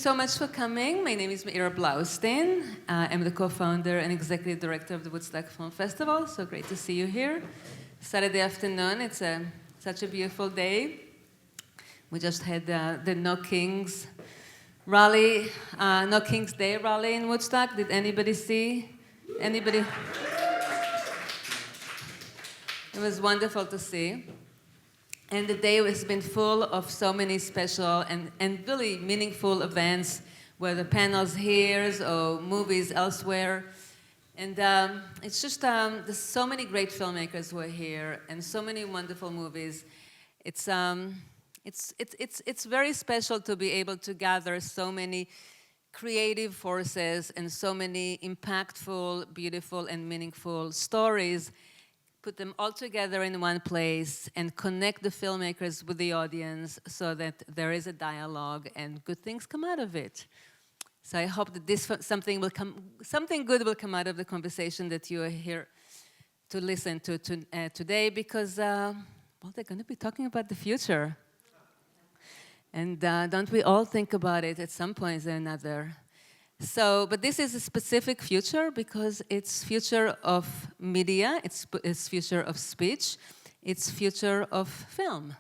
so much for coming. My name is Meira Blaustein. I'm the co-founder and executive director of the Woodstock Film Festival. So great to see you here. Saturday afternoon, it's such a beautiful day. We just had the No Kings rally, No Kings Day rally in Woodstock. Did anybody see? Anybody? It was wonderful to see. And the day has been full of so many special and really meaningful events, whether panels here or movies elsewhere. And it's just, there's so many great filmmakers who are here and so many wonderful movies. It's very special to be able to gather so many creative forces and so many impactful, beautiful, and meaningful stories, put them all together in one place and connect the filmmakers with the audience so that there is a dialogue and good things come out of it. So I hope that something good will come out of the conversation that you are here to listen to today, because well, they're going to be talking about the future. And don't we all think about it at some point or another? So, but this is a specific future because it's future of media, it's future of speech, it's future of film.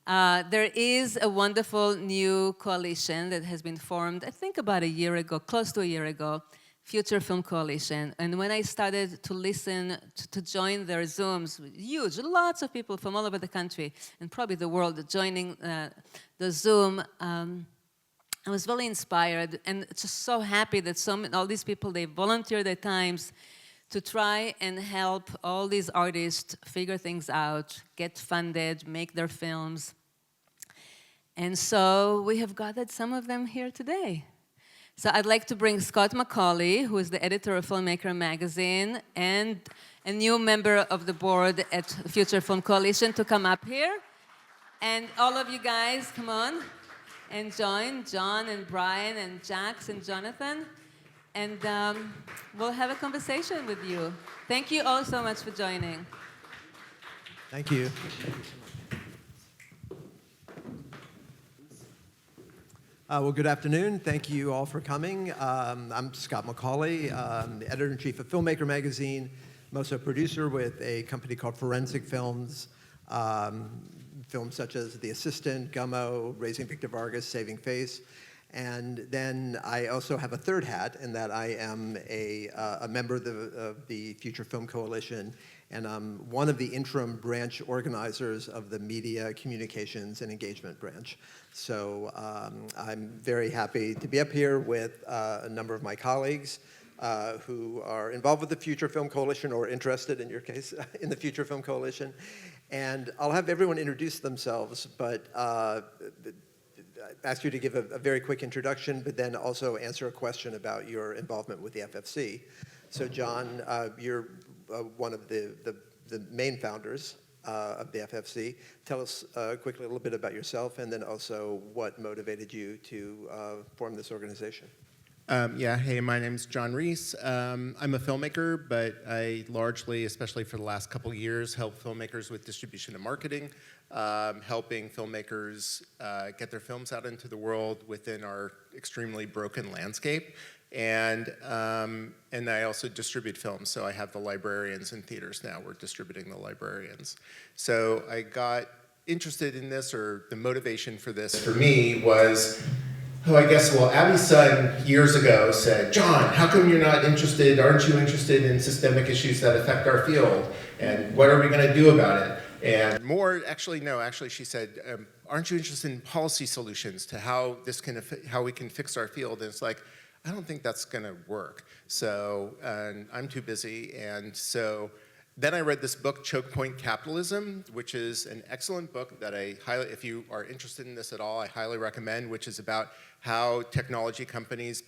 There is a wonderful new coalition that has been formed, I think about a year ago, close to a year ago, Future Film Coalition. And when I started to listen, to join their Zooms, huge, lots of people from all over the country and probably the world joining the Zoom, I was really inspired and just so happy that all these people, they volunteer their times to try and help all these artists figure things out, get funded, make their films. And so we have gathered some of them here today. So I'd like to bring Scott Macaulay, who is the editor of Filmmaker magazine and a new member of the board at Future Film Coalition, to come up here. And all of you guys, come on and join John and Brian and Jax and Jonathan, and we'll have a conversation with you. Thank you all so much for joining. Thank you. Well, good afternoon. Thank you all for coming. I'm Scott Macaulay, the editor-in-chief of Filmmaker magazine. I'm also a producer with a company called Forensic Films. Films such as The Assistant, Gummo, Raising Victor Vargas, Saving Face. And then I also have a third hat in that I am a member of the Future Film Coalition, and I'm one of the interim branch organizers of the Media, Communications, and Engagement branch. So I'm very happy to be up here with a number of my colleagues who are involved with the Future Film Coalition, or interested, in your case, in the Future Film Coalition. And I'll have everyone introduce themselves, but ask you to give a very quick introduction, but then also answer a question about your involvement with the FFC. So John, you're one of the main founders of the FFC. Tell us quickly a little bit about yourself, and then also what motivated you to form this organization. Yeah, hey, my name's Jon Reiss. I'm a filmmaker, but I largely, especially for the last couple of years, help filmmakers with distribution and marketing, helping filmmakers get their films out into the world within our extremely broken landscape. And I also distribute films, so I have the librarians in theaters now. We're distributing the librarians. So I got interested in this, or the motivation for this for me was, Abby's son years ago said, John, how come you're not interested, aren't you interested in systemic issues that affect our field? And what are we going to do about it? And more, she said, aren't you interested in policy solutions to how we can fix our field? And it's like, I don't think that's going to work. So, and I'm too busy. And so then I read this book, Choke Point Capitalism, which is an excellent book that if you are interested in this at all, I highly recommend, which is about how technology companies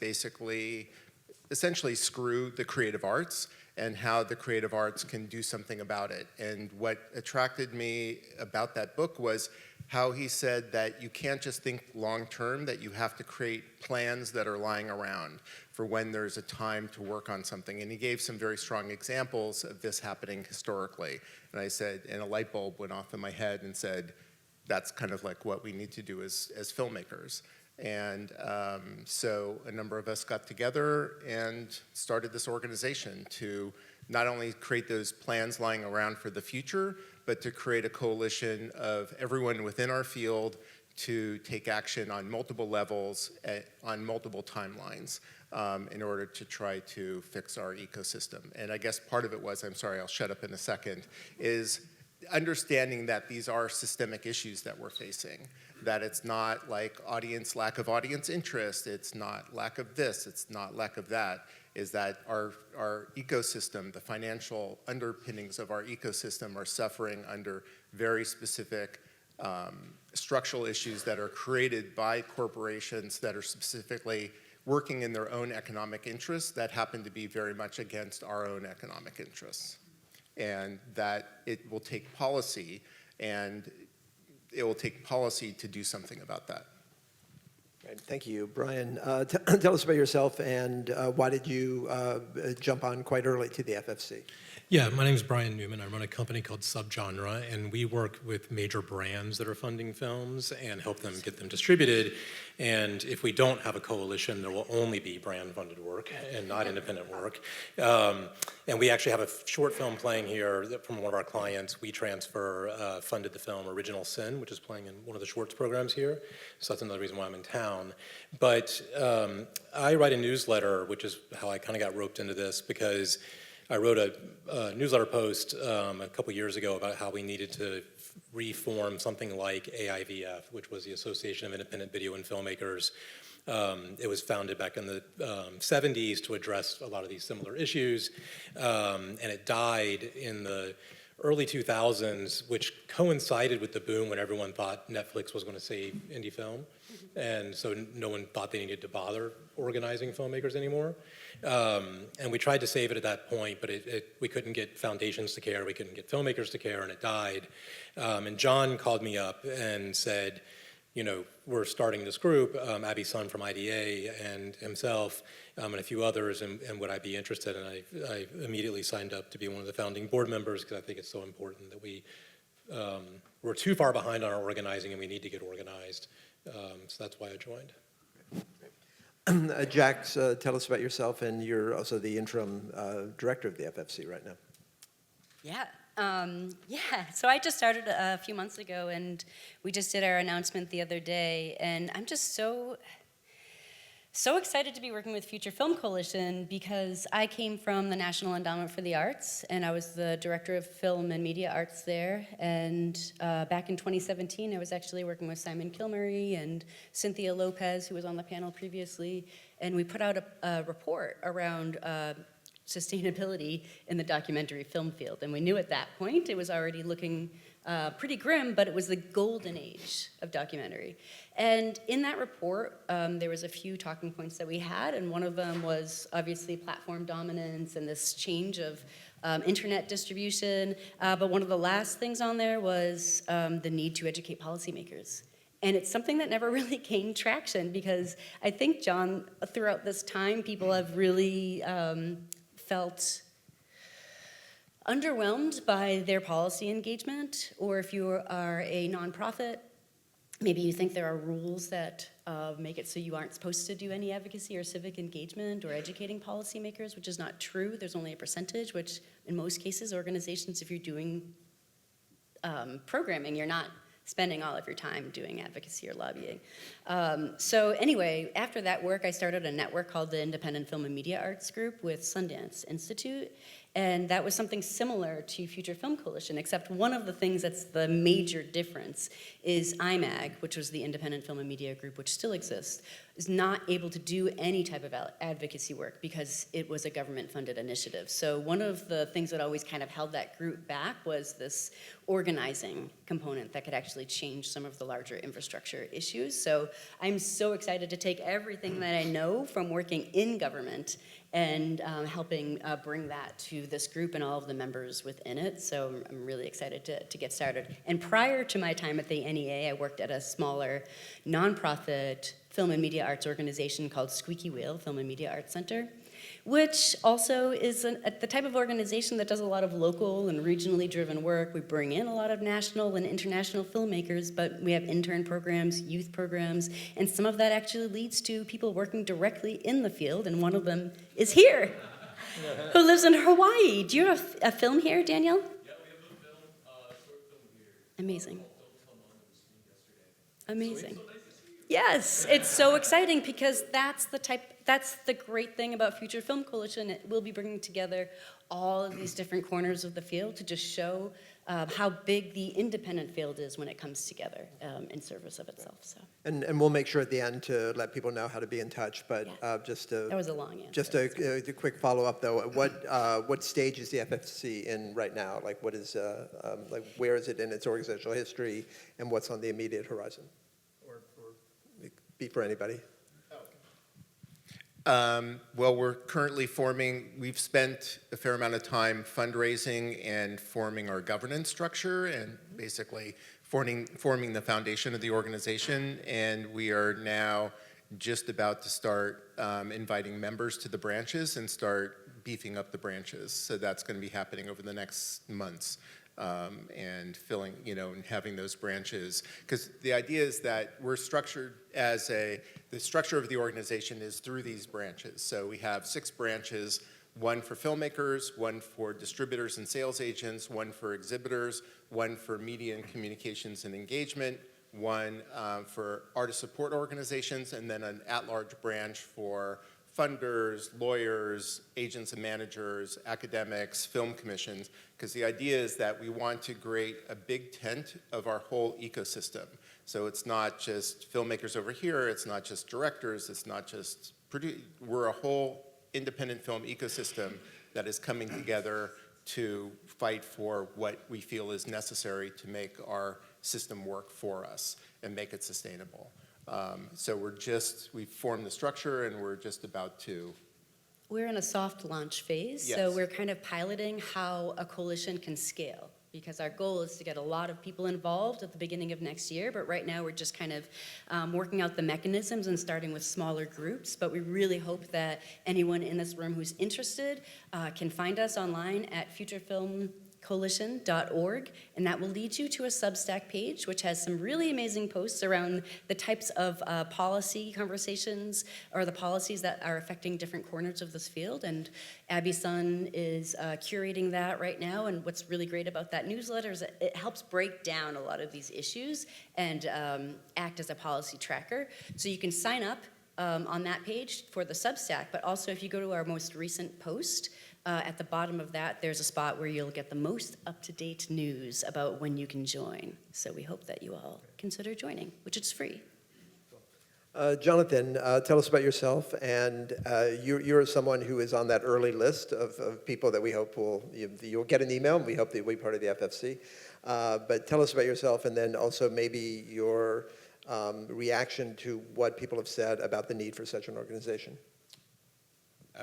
essentially screw the creative arts and how the creative arts can do something about it. And what attracted me about that book was how he said that you can't just think long-term, that you have to create plans that are lying around for when there's a time to work on something. And he gave some very strong examples of this happening historically. And I said, and a light bulb went off in my head and said, that's kind of like what we need to do as filmmakers. And so a number of us got together and started this organization to not only create those plans lying around for the future, but to create a coalition of everyone within our field to take action on multiple levels, on multiple timelines, in order to try to fix our ecosystem. And I guess part of it was, I'm sorry, I'll shut up in a second, is understanding that these are systemic issues that we're facing, that it's not like lack of audience interest, it's not lack of this, it's not lack of that, is that our ecosystem, the financial underpinnings of our ecosystem are suffering under very specific structural issues that are created by corporations that are specifically working in their own economic interests that happen to be very much against our own economic interests. And that it will take policy, and it will take policy to do something about that. Great. Thank you. Brian, tell us about yourself, and why did you jump on quite early to the FFC? Yeah, my name is Brian Newman. I run a company called Subgenre, and we work with major brands that are funding films and help them get them distributed. And if we don't have a coalition, there will only be brand-funded work and not independent work. And we actually have a short film playing here from one of our clients. We funded the film Original Sin, which is playing in one of the shorts programs here. So that's another reason why I'm in town. But I write a newsletter, which is how I kind of got roped into this, because I wrote a newsletter post a couple years ago about how we needed to reform something like AIVF, which was the Association of Independent Video and Filmmakers. It was founded back in the 70s to address a lot of these similar issues, and it died in the early 2000s, which coincided with the boom when everyone thought Netflix was going to save indie film. And so no one thought they needed to bother organizing filmmakers anymore. And we tried to save it at that point, but we couldn't get foundations to care, we couldn't get filmmakers to care, and it died. And Jon called me up and said, we're starting this group, Abby Sun from IDA and himself, and a few others, and would I be interested? And I immediately signed up to be one of the founding board members, because I think it's so important that we're too far behind on our organizing, and we need to get organized. So that's why I joined. Jax, tell us about yourself, and you're also the interim director of the FFC right now. Yeah. So I just started a few months ago, and we just did our announcement the other day, and I'm just so excited to be working with Future Film Coalition, because I came from the National Endowment for the Arts, and I was the director of film and media arts there. And back in 2017, I was actually working with Simon Kilmurray and Cynthia Lopez, who was on the panel previously, and we put out a report around sustainability in the documentary film field. And we knew at that point it was already looking pretty grim, but it was the golden age of documentary. And in that report, there was a few talking points that we had, and one of them was obviously platform dominance and this change of internet distribution. But one of the last things on there was the need to educate policymakers. And it's something that never really gained traction, because I think, Jon, throughout this time, people have really felt underwhelmed by their policy engagement, or if you are a nonprofit, maybe you think there are rules that make it so you aren't supposed to do any advocacy or civic engagement or educating policymakers, which is not true. There's only a percentage, which in most cases, organizations, if you're doing programming, you're not spending all of your time doing advocacy or lobbying. So anyway, after that work, I started a network called the Independent Film and Media Arts Group with Sundance Institute. And that was something similar to Future Film Coalition, except one of the things that's the major difference is IMAG, which was the Independent Film and Media Group, which still exists, is not able to do any type of advocacy work because it was a government-funded initiative. So one of the things that always kind of held that group back was this organizing component that could actually change some of the larger infrastructure issues. So I'm so excited to take everything that I know from working in government and helping bring that to this group and all of the members within it. So I'm really excited to get started. And prior to my time at the NEA, I worked at a smaller nonprofit film and media arts organization called Squeaky Wheel Film and Media Arts Center. which also is the type of organization that does a lot of local and regionally driven work. We bring in a lot of national and international filmmakers, but we have intern programs, youth programs, and some of that actually leads to people working directly in the field, and one of them is here, who lives in Hawaii. Do you have a film here, Daniel? Yeah, we have a film, short film here. Amazing. Don't Tell Mom it was filmed yesterday. Amazing. So nice to see you. Yes, it's so exciting because that's the great thing about Future Film Coalition. It will be bringing together all of these different corners of the field to just show how big the independent field is when it comes together in service of itself. So. And we'll make sure at the end to let people know how to be in touch, but just to... That was a long answer. Just a quick follow-up, though. What stage is the FFC in right now? Like, what is, like, where is it in its organizational history, and what's on the immediate horizon? Or be for anybody. Well, we're currently we've spent a fair amount of time fundraising and forming our governance structure and basically forming the foundation of the organization. And we are now just about to start inviting members to the branches and start beefing up the branches. So that's going to be happening over the next months. And filling, and having those branches. Because the idea is that we're structured the structure of the organization is through these branches. So we have 6 branches, one for filmmakers, one for distributors and sales agents, one for exhibitors, one for media and communications and engagement, one for artist support organizations, and then an at-large branch for funders, lawyers, agents and managers, academics, film commissions, because the idea is that we want to create a big tent of our whole ecosystem. So it's not just filmmakers over here, it's not just directors, it's not just we're a whole independent film ecosystem that is coming together to fight for what we feel is necessary to make our system work for us and make it sustainable. So we've formed the structure and we're just about to. We're in a soft launch phase, Yes. so we're kind of piloting how a coalition can scale, because our goal is to get a lot of people involved at the beginning of next year, but right now we're just kind of working out the mechanisms and starting with smaller groups, but we really hope that anyone in this room who's interested can find us online at futurefilmcoalition.org, and that will lead you to a Substack page, which has some really amazing posts around the types of policy conversations or the policies that are affecting different corners of this field. And Abby Sun is curating that right now. And what's really great about that newsletter is that it helps break down a lot of these issues and act as a policy tracker. So you can sign up on that page for the Substack, but also if you go to our most recent post, at the bottom of that, there's a spot where you'll get the most up-to-date news about when you can join. So we hope that you all consider joining, which is free. Jonathan, tell us about yourself, and you're someone who is on that early list of people that we hope you'll get an email, and we hope that you'll be part of the FFC. But tell us about yourself, and then also maybe your reaction to what people have said about the need for such an organization.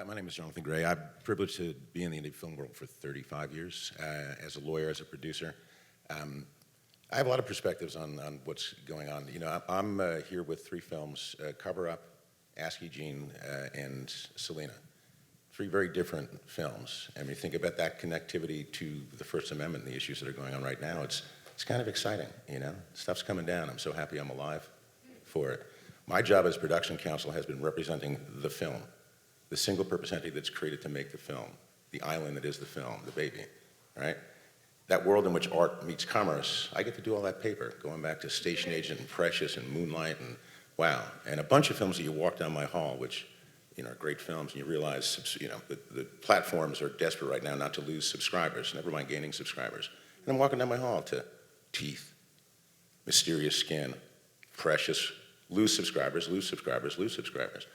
My name is Jonathan Gray. I'm privileged to be in the indie film world for 35 years as a lawyer, as a producer. I have a lot of perspectives on what's going on. I'm here with 3 films, Cover Up, Ask Eugene, and Selena. 3 very different films. And when you think about that connectivity to the First Amendment and the issues that are going on right now, it's kind of exciting, Stuff's coming down. I'm so happy I'm alive for it. My job as production counsel has been representing the film, the single purpose entity that's created to make the film, the island that is the film, the baby, right? That world in which art meets commerce, I get to do all that paper, going back to Station Agent and Precious and Moonlight and wow. And a bunch of films that you walk down my hall, which are great films, and you realize the platforms are desperate right now not to lose subscribers, never mind gaining subscribers. And I'm walking down my hall to Teeth, Mysterious Skin, Precious, lose subscribers, lose subscribers, lose subscribers.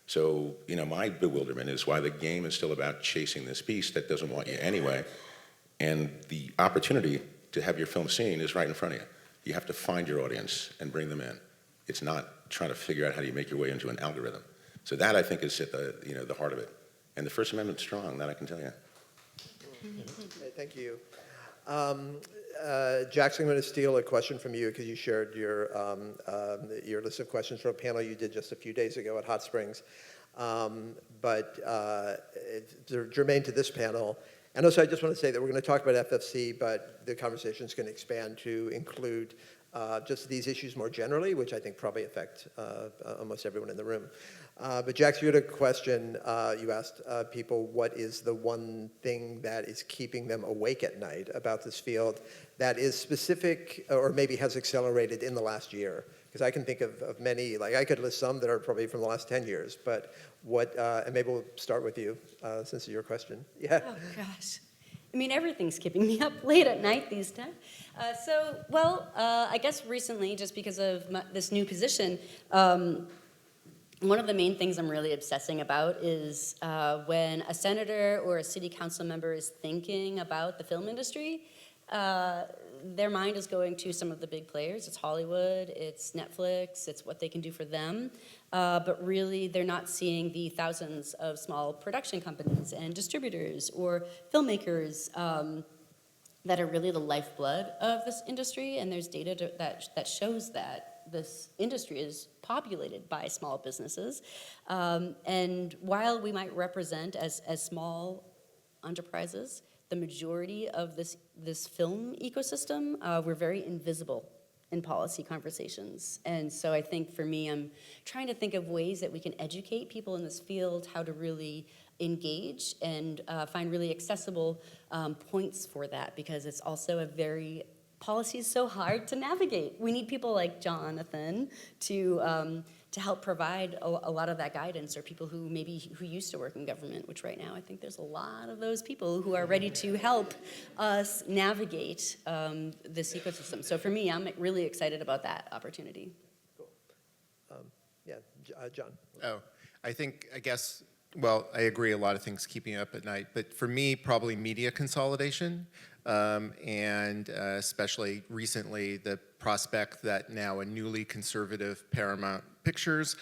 So, my bewilderment is why the game is still about chasing this beast that doesn't want you anyway. And the opportunity to have your film seen is right in front of you. You have to find your audience and bring them in. It's not trying to figure out how do you make your way into an algorithm. So that, I think, is at the heart of it. And the First Amendment's strong, that I can tell you. Okay, thank you. Jackson, I'm going to steal a question from you because you shared your list of questions from a panel you did just a few days ago at Hot Springs. but they're germane to this panel. And also, I just want to say that we're going to talk about FFC, but the conversation is going to expand to include just these issues more generally, which I think probably affect almost everyone in the room. But Jax, you had a question. You asked people what is the one thing that is keeping them awake at night about this field that is specific or maybe has accelerated in the last year. Because I can think of many, like I could list some that are probably from the last 10 years, but what, and maybe we'll start with you, since it's your question. Yeah. Oh, gosh. I mean, everything's keeping me up late at night these days. I guess recently, just because of this new position, one of the main things I'm really obsessing about is when a senator or a city council member is thinking about the film industry, their mind is going to some of the big players. It's Hollywood, it's Netflix, it's what they can do for them. But really, they're not seeing the thousands of small production companies and distributors or filmmakers that are really the lifeblood of this industry. And there's data that shows that this industry is populated by small businesses. And while we might represent as small enterprises the majority of this film ecosystem, we're very invisible in policy conversations. And so I think for me, I'm trying to think of ways that we can educate people in this field how to really engage and find really accessible points for that, because it's also a very, policy is so hard to navigate. We need people like Jonathan to help provide a lot of that guidance, or people who used to work in government, which right now I think there's a lot of those people who are ready to help us navigate this ecosystem. So for me, I'm really excited about that opportunity. Cool. John. Oh, I guess, well, I agree a lot of things keeping up at night, but for me, probably media consolidation, and especially recently, the prospect that now a newly conservative Paramount Pictures,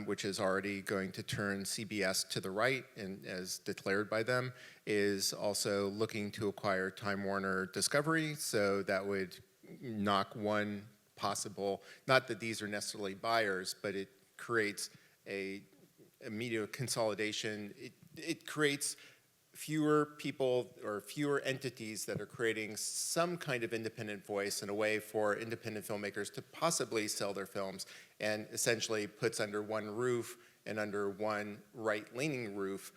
which is already going to turn CBS to the right, and as declared by them, is also looking to acquire Time Warner Discovery, so that would knock one possible, not that these are necessarily buyers, but it creates a media consolidation. It creates fewer people or fewer entities that are creating some kind of independent voice and a way for independent filmmakers to possibly sell their films, and essentially puts under one roof and under one right-leaning roof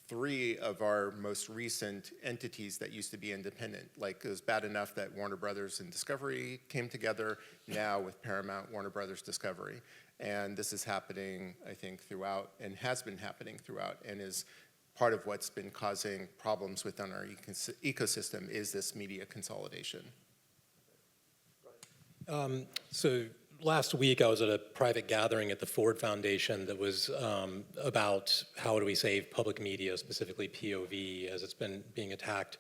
three of our most recent entities that used to be independent. Like, it was bad enough that Warner Brothers and Discovery came together, now with Paramount, Warner Brothers Discovery. And this is happening, I think, throughout, and has been happening throughout, and is part of what's been causing problems within our ecosystem, is this media consolidation. So last week I was at a private gathering at the Ford Foundation that was about how do we save public media, specifically POV, as it's been being attacked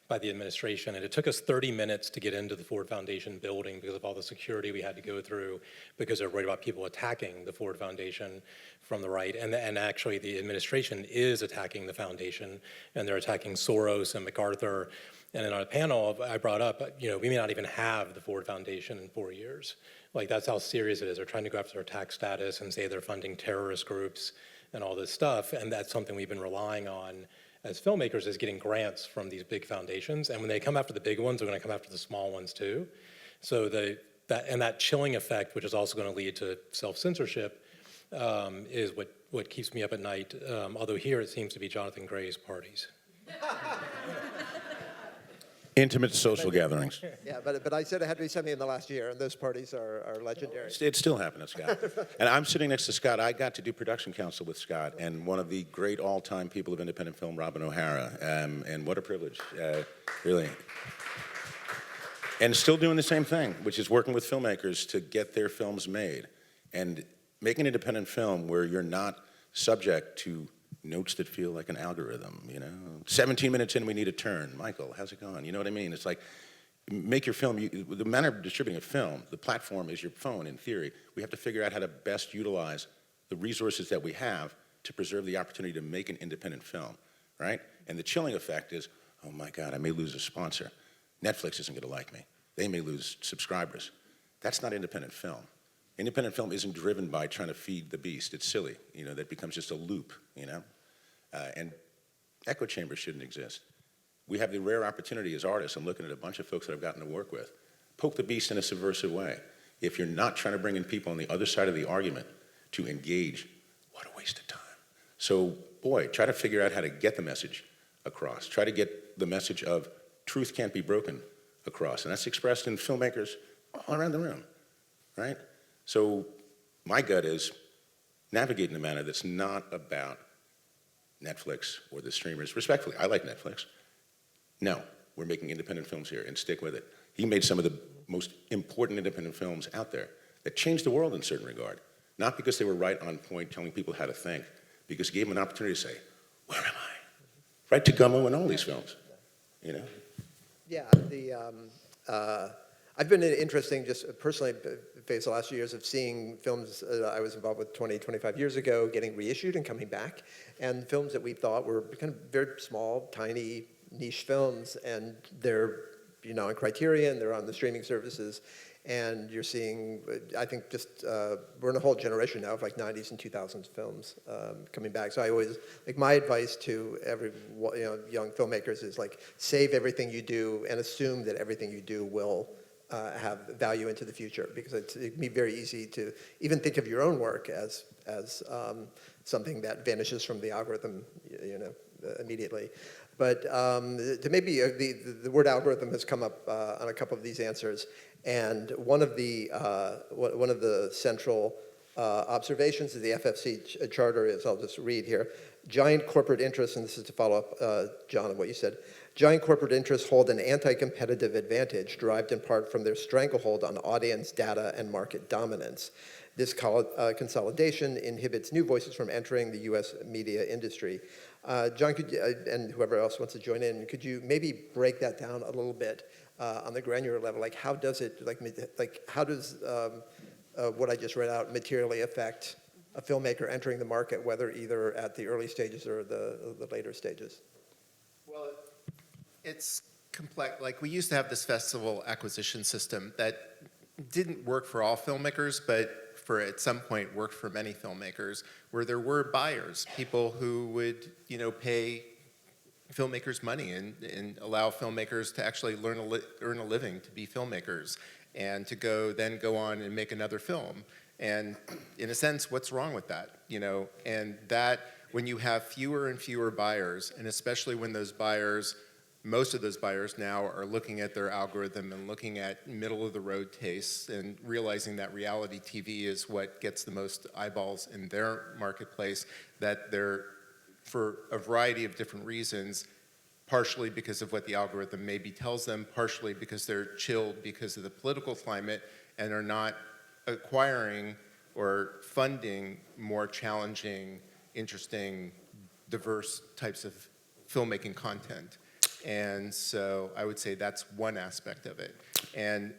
by the administration. And it took us 30 minutes to get into the Ford Foundation building because of all the security we had to go through, because they're worried about people attacking the Ford Foundation from the right. And actually the administration is attacking the foundation, and they're attacking Soros and MacArthur. And then on a panel, I brought up, we may not even have the Ford Foundation in 4 years. Like, that's how serious it is. They're trying to go after their tax status and say they're funding terrorist groups and all this stuff. And that's something we've been relying on as filmmakers, is getting grants from these big foundations. And when they come after the big ones, they're going to come after the small ones too. So that chilling effect, which is also going to lead to self-censorship, is what keeps me up at night. Although here it seems to be Jonathan Gray's parties. Intimate social gatherings. Yeah, but I said it had to be something in the last year, and those parties are legendary. It's still happening, Scott. And I'm sitting next to Scott. I got to do production council with Scott, and one of the great all-time people of independent film, Robin O'Hara. And what a privilege, really. And still doing the same thing, which is working with filmmakers to get their films made. And making independent film where you're not subject to notes that feel like an algorithm, 17 minutes in, we need a turn. Michael, how's it going? You know what I mean? It's like, make your film, the manner of distributing a film, the platform is your phone in theory. We have to figure out how to best utilize the resources that we have to preserve the opportunity to make an independent film, right? And the chilling effect is, oh my God, I may lose a sponsor. Netflix isn't gonna like me. They may lose subscribers. That's not independent film. Independent film isn't driven by trying to feed the beast. It's silly. That becomes just a loop, and echo chambers shouldn't exist. We have the rare opportunity as artists, I'm looking at a bunch of folks that I've gotten to work with, poke the beast in a subversive way. If you're not trying to bring in people on the other side of the argument to engage, what a waste of time. So, boy, try to figure out how to get the message across. Try to get the message of truth can't be broken across. And that's expressed in filmmakers all around the room, right? So my gut is navigate in a manner that's not about Netflix or the streamers. Respectfully, I like Netflix. No, we're making independent films here, and stick with it. He made some of the most important independent films out there that changed the world in a certain regard. Not because they were right on point telling people how to think, because he gave them an opportunity to say, where am I? Right to Gummo and all these films, Yeah, I've been interesting, just personally, faced the last few years of seeing films I was involved with 20, 25 years ago getting reissued and coming back, and films that we thought were kind of very small, tiny, niche films, and they're, on Criterion, they're on the streaming services, and you're seeing, I think just, we're in a whole generation now of like 90s and 2000s films coming back. So I always, my advice to every, young filmmakers is save everything you do and assume that everything you do will have value into the future, because it can be very easy to even think of your own work as something that vanishes from the algorithm, immediately. But to maybe the word algorithm has come up on a couple of these answers, and one of the central observations of the FFC charter is, I'll just read here, giant corporate interests, and this is to follow up, John, on what you said, giant corporate interests hold an anti-competitive advantage derived in part from their stranglehold on audience, data, and market dominance. This consolidation inhibits new voices from entering the U.S. media industry. John, and whoever else wants to join in, could you maybe break that down a little bit on the granular level? How does it, how does what I just read out materially affect a filmmaker entering the market, whether either at the early stages or the later stages? Well, it's complex. We used to have this festival acquisition system that didn't work for all filmmakers, but at some point worked for many filmmakers, where there were buyers, people who would, pay filmmakers money and allow filmmakers to actually earn a living to be filmmakers, and to then go on and make another film. And in a sense, what's wrong with that? And that when you have fewer and fewer buyers, and especially when most of those buyers now are looking at their algorithm and looking at middle-of-the-road tastes and realizing that reality TV is what gets the most eyeballs in their marketplace, that they're, for a variety of different reasons, partially because of what the algorithm maybe tells them, partially because they're chilled because of the political climate and are not acquiring or funding more challenging, interesting, diverse types of filmmaking content. And so I would say that's one aspect of it. And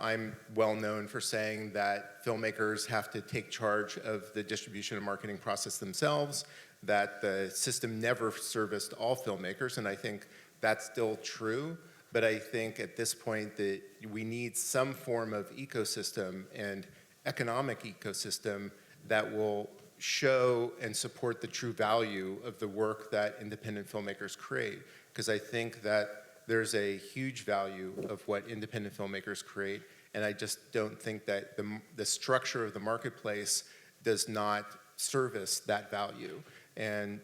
I'm well known for saying that filmmakers have to take charge of the distribution and marketing process themselves, that the system never serviced all filmmakers, and I think that's still true. But I think at this point that we need some form of ecosystem and economic ecosystem that will show and support the true value of the work that independent filmmakers create. Because I think that there's a huge value of what independent filmmakers create, and I just don't think that the structure of the marketplace does not service that value, and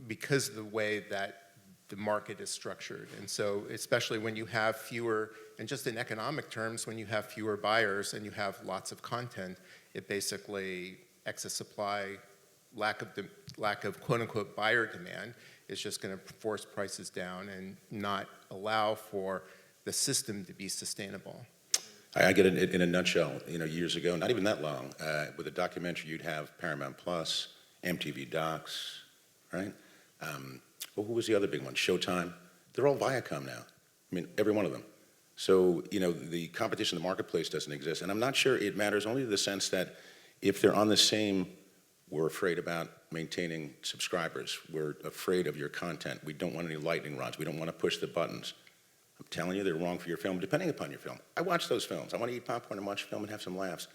because of the way that the market is structured. And so especially when you have fewer, and just in economic terms, when you have fewer buyers and you have lots of content, it basically excess supply, lack of quote-unquote buyer demand is just going to force prices down and not allow for the system to be sustainable. I get it in a nutshell. Years ago, not even that long, with a documentary, you'd have Paramount Plus, MTV Docs, right? Who was the other big one? Showtime. They're all Viacom now. Every one of them. So, the competition in the marketplace doesn't exist. And I'm not sure it matters, only in the sense that if they're on the same, we're afraid about maintaining subscribers. We're afraid of your content. We don't want any lightning rods. We don't want to push the buttons. I'm telling you, they're wrong for your film, depending upon your film. I watch those films. I want to eat popcorn and watch a film and have some laughs.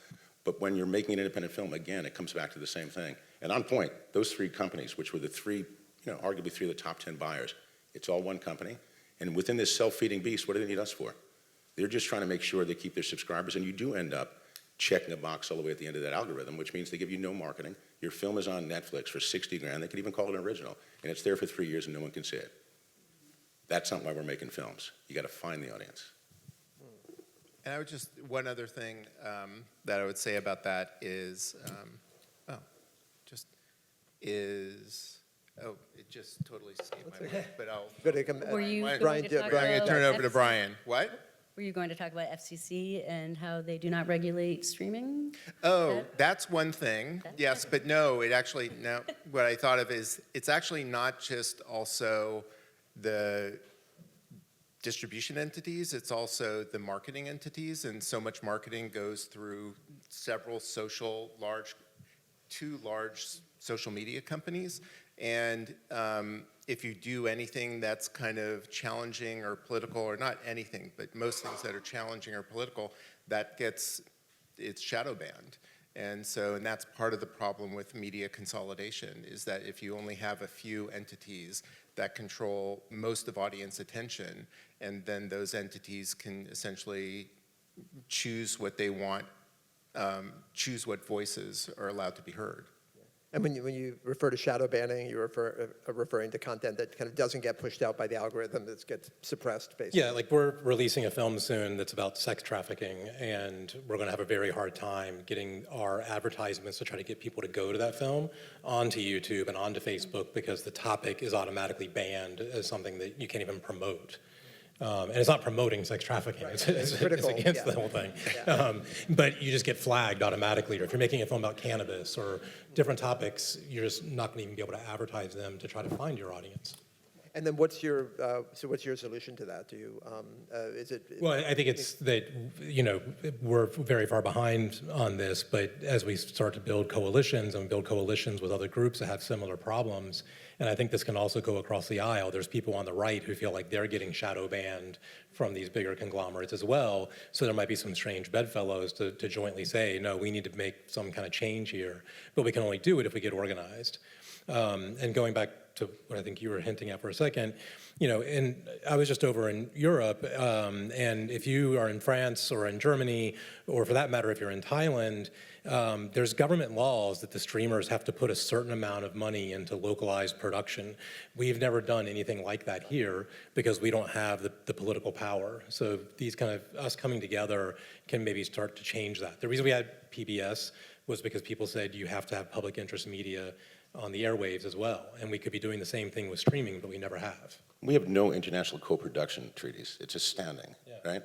But when you're making an independent film, again, it comes back to the same thing. And on point, those three companies, which were the three, arguably three of the top 10 buyers, it's all one company. And within this self-feeding beast, what do they need us for? They're just trying to make sure they keep their subscribers, and you do end up checking a box all the way at the end of that algorithm, which means they give you no marketing. Your film is on Netflix for 60 grand. They could even call it an original, and it's there for 3 years and no one can see it. That's not why we're making films. You got to find the audience. And I would just, one other thing that I would say about that is, it just totally escaped my mind, but I'll. Were you Brian, going to talk I'm going to turn it about over to Brian. What? Were you going to talk about FCC and how they do not regulate streaming? Oh, that's one thing. Yes, but no, what I thought of is it's actually not just also the distribution entities, it's also the marketing entities, and so much marketing goes through several two large social media companies. And if you do anything that's kind of challenging or political, or not anything, but most things that are challenging or political, it's shadow banned. And that's part of the problem with media consolidation, is that if you only have a few entities that control most of audience attention, and then those entities can essentially choose what they want, choose what voices are allowed to be heard. And when you refer to shadow banning, you're referring to content that kind of doesn't get pushed out by the algorithm, that gets suppressed, basically. Yeah, like we're releasing a film soon that's about sex trafficking, and we're going to have a very hard time getting our advertisements to try to get people to go to that film onto YouTube and onto Facebook, because the topic is automatically banned as something that you can't even promote. And it's not promoting sex trafficking, Right. it's against the whole thing. Yeah. But you just get flagged automatically. Or if you're making a film about cannabis or different topics, you're just not going to even be able to advertise them to try to find your audience. And then what's your solution to that? Do you, Well, I think it's that, we're very far behind on this, but as we start to build coalitions with other groups that have similar problems, and I think this can also go across the aisle. There's people on the right who feel like they're getting shadow banned from these bigger conglomerates as well. So there might be some strange bedfellows to jointly say, no, we need to make some kind of change here, but we can only do it if we get organized. And going back to what I think you were hinting at for a second, and I was just over in Europe, and if you are in France or in Germany, or for that matter, if you're in Thailand, there's government laws that the streamers have to put a certain amount of money into localized production. We've never done anything like that here because we don't have the political power. So these kind of, us coming together can maybe start to change that. The reason we had PBS was because people said you have to have public interest media on the airwaves as well. And we could be doing the same thing with streaming, but we never have. We have no international co-production treaties. It's astounding, right?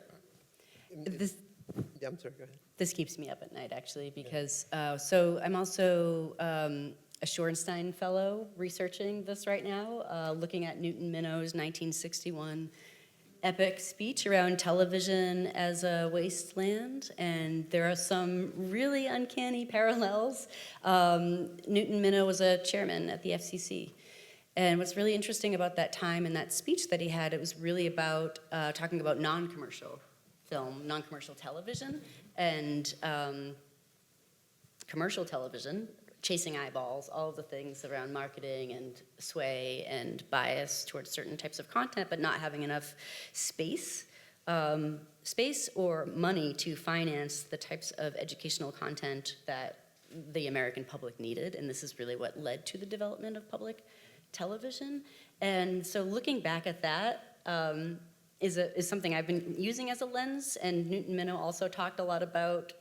Yeah, I'm sorry, go ahead. This keeps me up at night, actually, because, so I'm also a Shorenstein Fellow researching this right now, looking at Newton Minnow's 1961 epic speech around television as a wasteland, and there are some really uncanny parallels. Newton Minnow was a chairman at the FCC. And what's really interesting about that time and that speech that he had, it was really about talking about non-commercial film, non-commercial television, and commercial television, chasing eyeballs, all of the things around marketing and sway and bias towards certain types of content, but not having enough space or money to finance the types of educational content that the American public needed. And this is really what led to the development of public television. And so looking back at that is something I've been using as a lens. And Newton Minnow also talked a lot about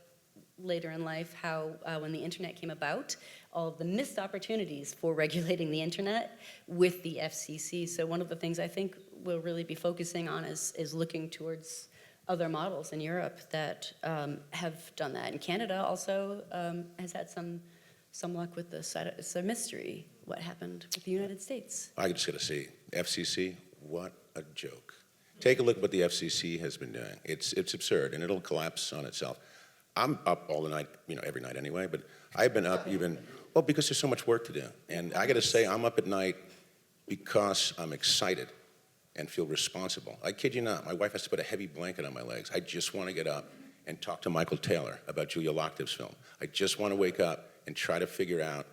later in life how when the internet came about, all of the missed opportunities for regulating the internet with the FCC. So one of the things I think we'll really be focusing on is looking towards other models in Europe that have done that. And Canada also has had some luck with this. It's a mystery what happened with the United States. I just got to say, FCC, what a joke. Take a look at what the FCC has been doing. It's absurd, and it'll collapse on itself. I'm up all the night, every night anyway, but I've been up because there's so much work to do. And I got to say, I'm up at night because I'm excited and feel responsible. I kid you not, my wife has to put a heavy blanket on my legs. I just want to get up and talk to Michael Taylor about Julia Lochtiv's film. I just want to wake up and try to figure out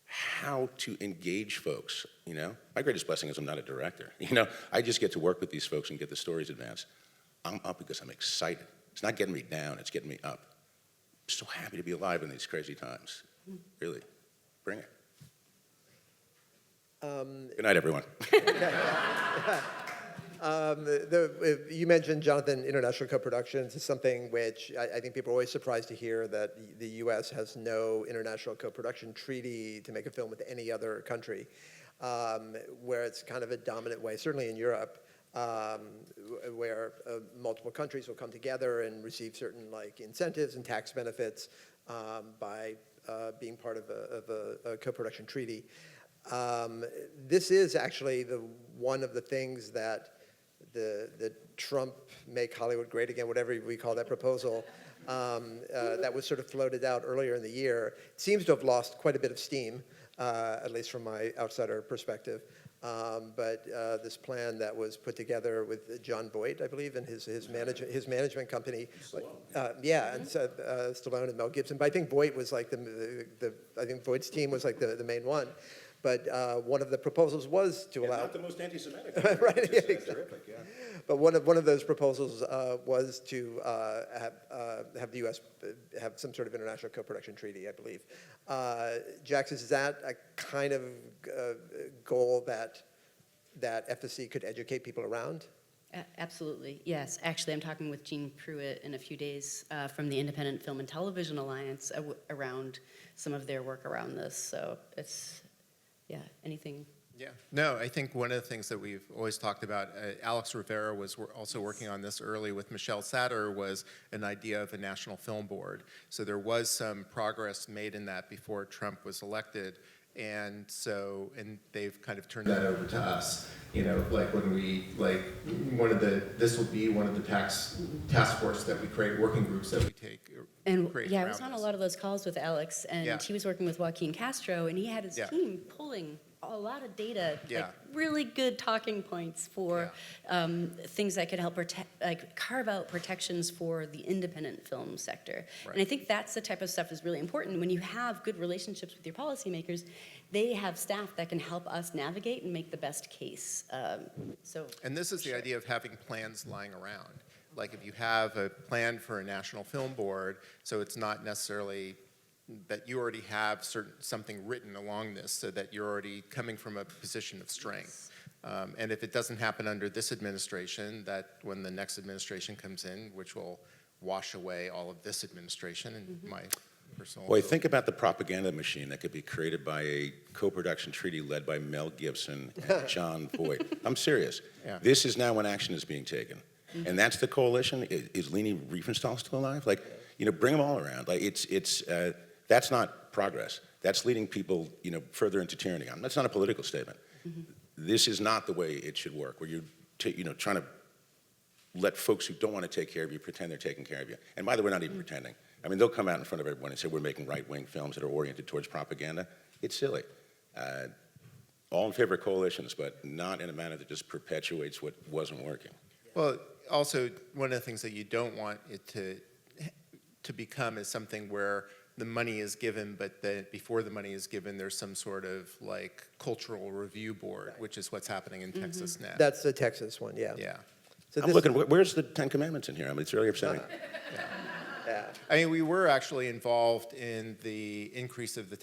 how to engage folks, you know? My greatest blessing is I'm not a director, you know? I just get to work with these folks and get the stories advanced. I'm up because I'm excited. It's not getting me down, it's getting me up. I'm so happy to be alive in these crazy times. Really, bring it. Good night, everyone. You mentioned, Jonathan, international co-productions is something which I think people are always surprised to hear that the U.S. has no international co-production treaty to make a film with any other country, where it's kind of a dominant way, certainly in Europe, where multiple countries will come together and receive certain incentives and tax benefits by being part of a co-production treaty. This is actually one of the things that the Trump Make Hollywood Great Again, whatever we call that proposal, that was sort of floated out earlier in the year. It seems to have lost quite a bit of steam, at least from my outsider perspective. But this plan that was put together with John Voight, I believe, and his management company, and Stallone and Mel Gibson. But I think Voight was I think Voight's team was the main one. But one of the proposals was to allow. Not the most anti-Semitic. Right. Yeah, exactly. Terrific, yeah. But one of those proposals was to have the U.S. have some sort of international co-production treaty, I believe. Jax, is that a kind of goal that FSC could educate people around? Absolutely, yes. Actually, I'm talking with Jean Pruitt in a few days from the Independent Film and Television Alliance around some of their work around this. So it's, anything. Yeah, no, I think one of the things that we've always talked about, Alex Rivera was also working on this early with Michelle Satter, was an idea of a national film board. So there was some progress made in that before Trump was elected. And they've kind of turned that over to us. You know, when we, this will be one of the task force that we create, working groups that we take. And I was on a lot of those calls with Alex, and he was working with Joaquin Castro, and he had his team pulling a lot of data, really good talking points for things that could help carve out protections for the independent film sector. Right. And I think that's the type of stuff that's really important. When you have good relationships with your policymakers, they have staff that can help us navigate and make the best case. And this is the idea of having plans lying around. Like if you have a plan for a national film board, so it's not necessarily that you already have something written along this, so that you're already coming from a position of strength. And if it doesn't happen under this administration, that when the next administration comes in, which will wash away all of this administration, and my personal. Boy, think about the propaganda machine that could be created by a co-production treaty led by Mel Gibson and John Voight. I'm serious. Yeah. This is now when action is being taken. And that's the coalition. Is Leni Riefenstahl still alive? Bring them all around. That's not progress. That's leading people, further into tyranny. That's not a political statement. Mm-hmm. This is not the way it should work, where you're, trying to let folks who don't want to take care of you pretend they're taking care of you. And by the way, not even pretending. I mean, they'll come out in front of everyone and say we're making right-wing films that are oriented towards propaganda. It's silly. All in favor of coalitions, but not in a manner that just perpetuates what wasn't working. Well, also, one of the things that you don't want it to become is something where the money is given, but before the money is given, there's some sort of cultural review board, which is what's happening in Texas now. That's the Texas one, yeah. Yeah. So I'm looking, where's the Ten Commandments in here? I mean, it's really upsetting. Yeah. I mean, we were actually involved in the increase of the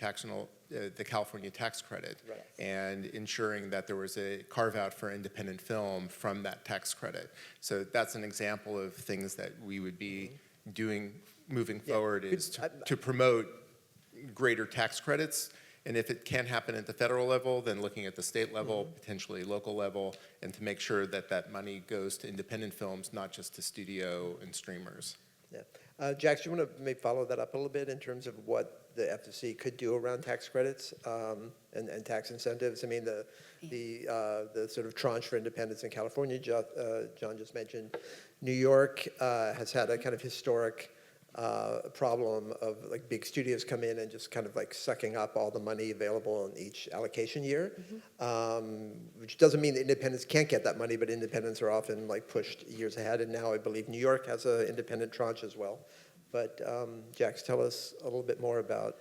California tax credit, right, and ensuring that there was a carve-out for independent film from that tax credit. So that's an example of things that we would be doing moving forward, is to promote greater tax credits. And if it can't happen at the federal level, then looking at the state level, potentially local level, and to make sure that that money goes to independent films, not just to studio and streamers. Yeah. Jax, do you want to maybe follow that up a little bit in terms of what the FTC could do around tax credits and tax incentives? I mean, the sort of tranche for independence in California, John just mentioned. New York has had a kind of historic problem of like big studios come in and just kind of like sucking up all the money available in each allocation year, which doesn't mean that independents can't get that money, but independents are often like pushed years ahead. And now I believe New York has an independent tranche as well. But Jax, tell us a little bit more about.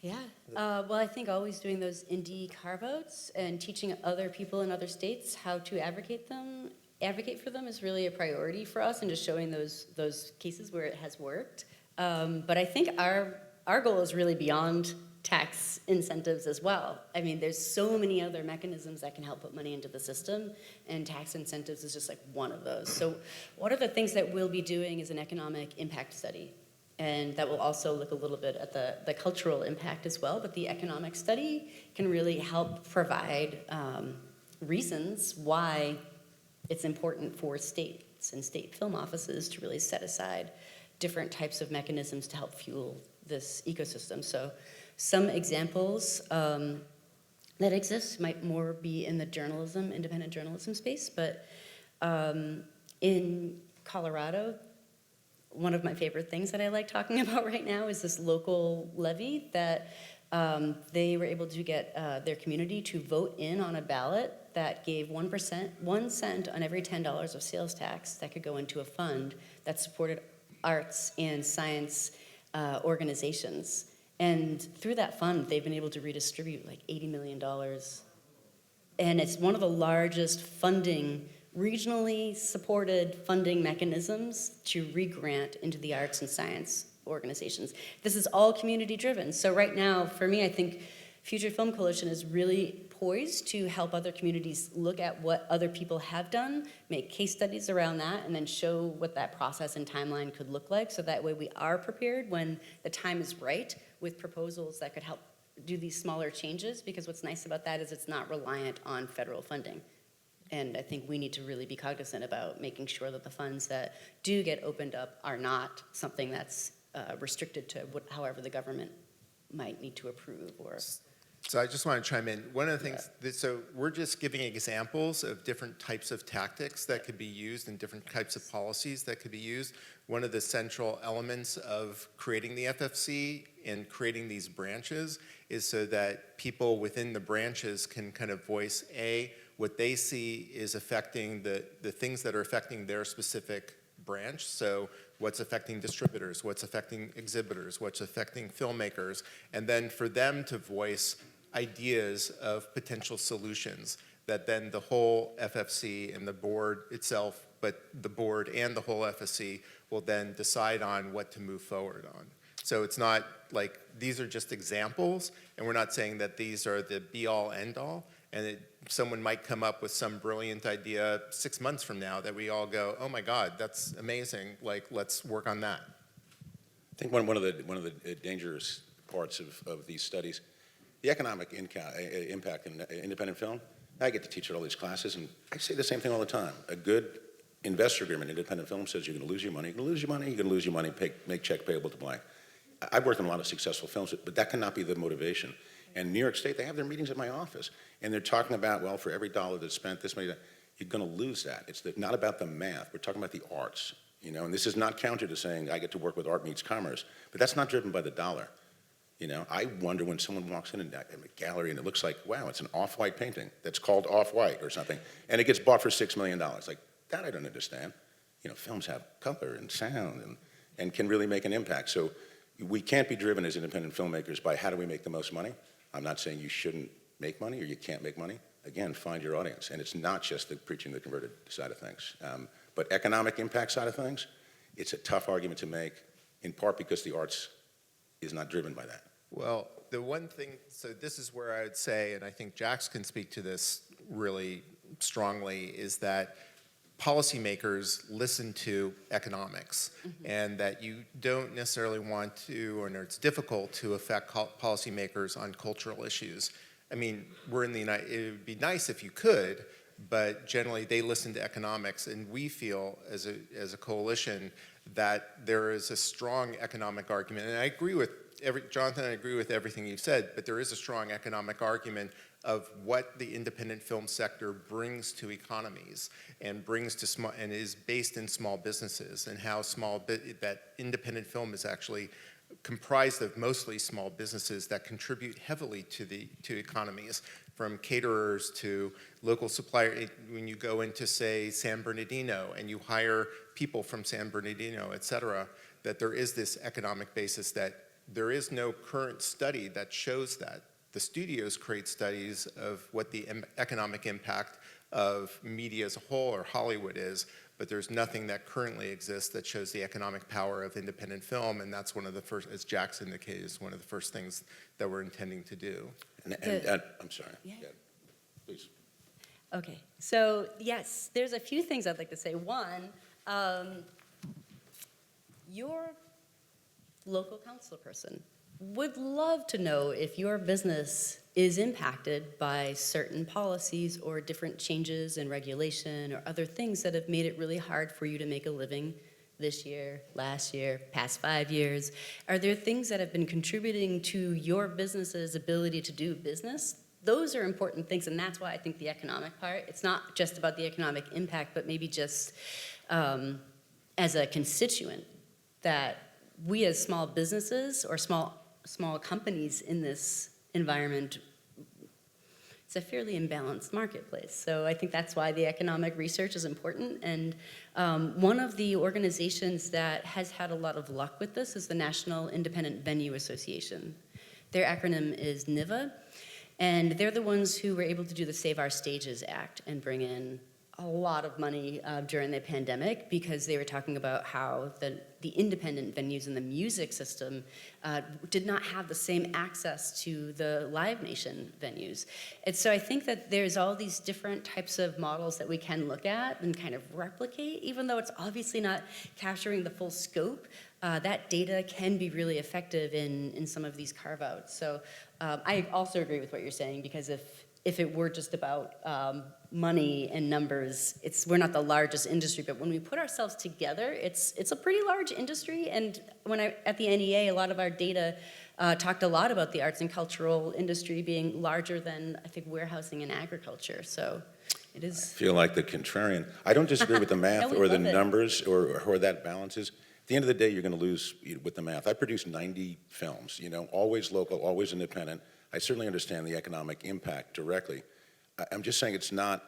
Yeah, well, I think always doing those indie carve-outs and teaching other people in other states how to advocate for them is really a priority for us, and just showing those cases where it has worked. But I think our goal is really beyond tax incentives as well. I mean, there's so many other mechanisms that can help put money into the system, and tax incentives is just like one of those. So one of the things that we'll be doing is an economic impact study. And that will also look a little bit at the cultural impact as well. But the economic study can really help provide reasons why it's important for states and state film offices to really set aside different types of mechanisms to help fuel this ecosystem. So some examples that exist might more be in the independent journalism space. But in Colorado, one of my favorite things that I like talking about right now is this local levy that they were able to get their community to vote in on a ballot that gave 1 cent on every $10 of sales tax that could go into a fund that supported arts and science organizations. And through that fund, they've been able to redistribute like $80 million. And it's one of the largest regionally supported funding mechanisms to re-grant into the arts and science organizations. This is all community driven. So right now, for me, I think Future Film Coalition is really poised to help other communities look at what other people have done, make case studies around that, and then show what that process and timeline could look like, so that way we are prepared when the time is right with proposals that could help do these smaller changes, because what's nice about that is it's not reliant on federal funding. And I think we need to really be cognizant about making sure that the funds that do get opened up are not something that's restricted to however the government might need to approve. Or. So I just want to chime in. One of the things, so we're just giving examples of different types of tactics that could be used and different types of policies that could be used. One of the central elements of creating the FFC and creating these branches is so that people within the branches can kind of voice what they see is affecting the things that are affecting their specific branch. So what's affecting distributors, what's affecting exhibitors, what's affecting filmmakers, and then for them to voice ideas of potential solutions that then the whole FFC and the board itself, but the board and the whole FFC will then decide on what to move forward on. So it's not like these are just examples, and we're not saying that these are the be-all, end-all, and someone might come up with some brilliant idea 6 months from now that we all go, oh my God, that's amazing, like let's work on that. I think one of the dangerous parts of these studies, the economic impact in independent film. I get to teach at all these classes, and I say the same thing all the time. A good investor agreement in independent film says you're going to lose your money, you're going to lose your money, you're going to lose your money, make check payable to blank. I've worked on a lot of successful films, but that cannot be the motivation. And New York State, they have their meetings at my office, and they're talking about, well, for every dollar that's spent, this money, you're going to lose that. It's not about the math. We're talking about the arts, and this is not counter to saying I get to work with art meets commerce, but that's not driven by the dollar. I wonder when someone walks in a gallery and it looks like, wow, it's an off-white painting that's called off-white or something, and it gets bought for $6 million. Like, that I don't understand. Films have color and sound and can really make an impact. So we can't be driven as independent filmmakers by how do we make the most money. I'm not saying you shouldn't make money or you can't make money. Again, find your audience. And it's not just the preaching the converted side of things. But economic impact side of things, it's a tough argument to make, in part because the arts is not driven by that. Well, the one thing, so this is where I would say, and I think Jax can speak to this really strongly, is that policymakers listen to economics, and that you don't necessarily want to, or it's difficult to affect policymakers on cultural issues. I mean, we're in the United, it would be nice if you could, but generally they listen to economics, and we feel as a coalition that there is a strong economic argument, and I agree with Jonathan, I agree with everything you've said, but there is a strong economic argument of what the independent film sector brings to economies and brings to small, and is based in small businesses, and how that independent film is actually comprised of mostly small businesses that contribute heavily to economies, from caterers to local suppliers. When you go into, say, San Bernardino and you hire people from San Bernardino, et cetera, that there is this economic basis that there is no current study that shows that. The studios create studies of what the economic impact of media as a whole or Hollywood is, but there's nothing that currently exists that shows the economic power of independent film, and that's one of the first, as Jack's indicated, is one of the first things that we're intending to do. I'm sorry. Yeah. Yeah, please. Okay, so yes, there's a few things I'd like to say. One, your local council person would love to know if your business is impacted by certain policies or different changes in regulation or other things that have made it really hard for you to make a living this year, last year, past 5 years. Are there things that have been contributing to your business's ability to do business? Those are important things, and that's why I think the economic part, it's not just about the economic impact, but maybe just as a constituent, that we as small businesses or small companies in this environment, it's a fairly imbalanced marketplace. So I think that's why the economic research is important. And one of the organizations that has had a lot of luck with this is the National Independent Venue Association. Their acronym is NIVA, and they're the ones who were able to do the Save Our Stages Act and bring in a lot of money during the pandemic, because they were talking about how the independent venues in the music system did not have the same access to the Live Nation venues. And so I think that there's all these different types of models that we can look at and kind of replicate, even though it's obviously not capturing the full scope. That data can be really effective in some of these carve-outs. So I also agree with what you're saying, because if it were just about money and numbers, we're not the largest industry, but when we put ourselves together, it's a pretty large industry. And at the NEA, a lot of our data talked a lot about the arts and cultural industry being larger than, I think, warehousing and agriculture. So it is. I feel like the contrarian. I don't disagree with the math No, or the love it. numbers or that balances. At the end of the day, you're going to lose with the math. I produced 90 films, always local, always independent. I certainly understand the economic impact directly. I'm just saying it's not,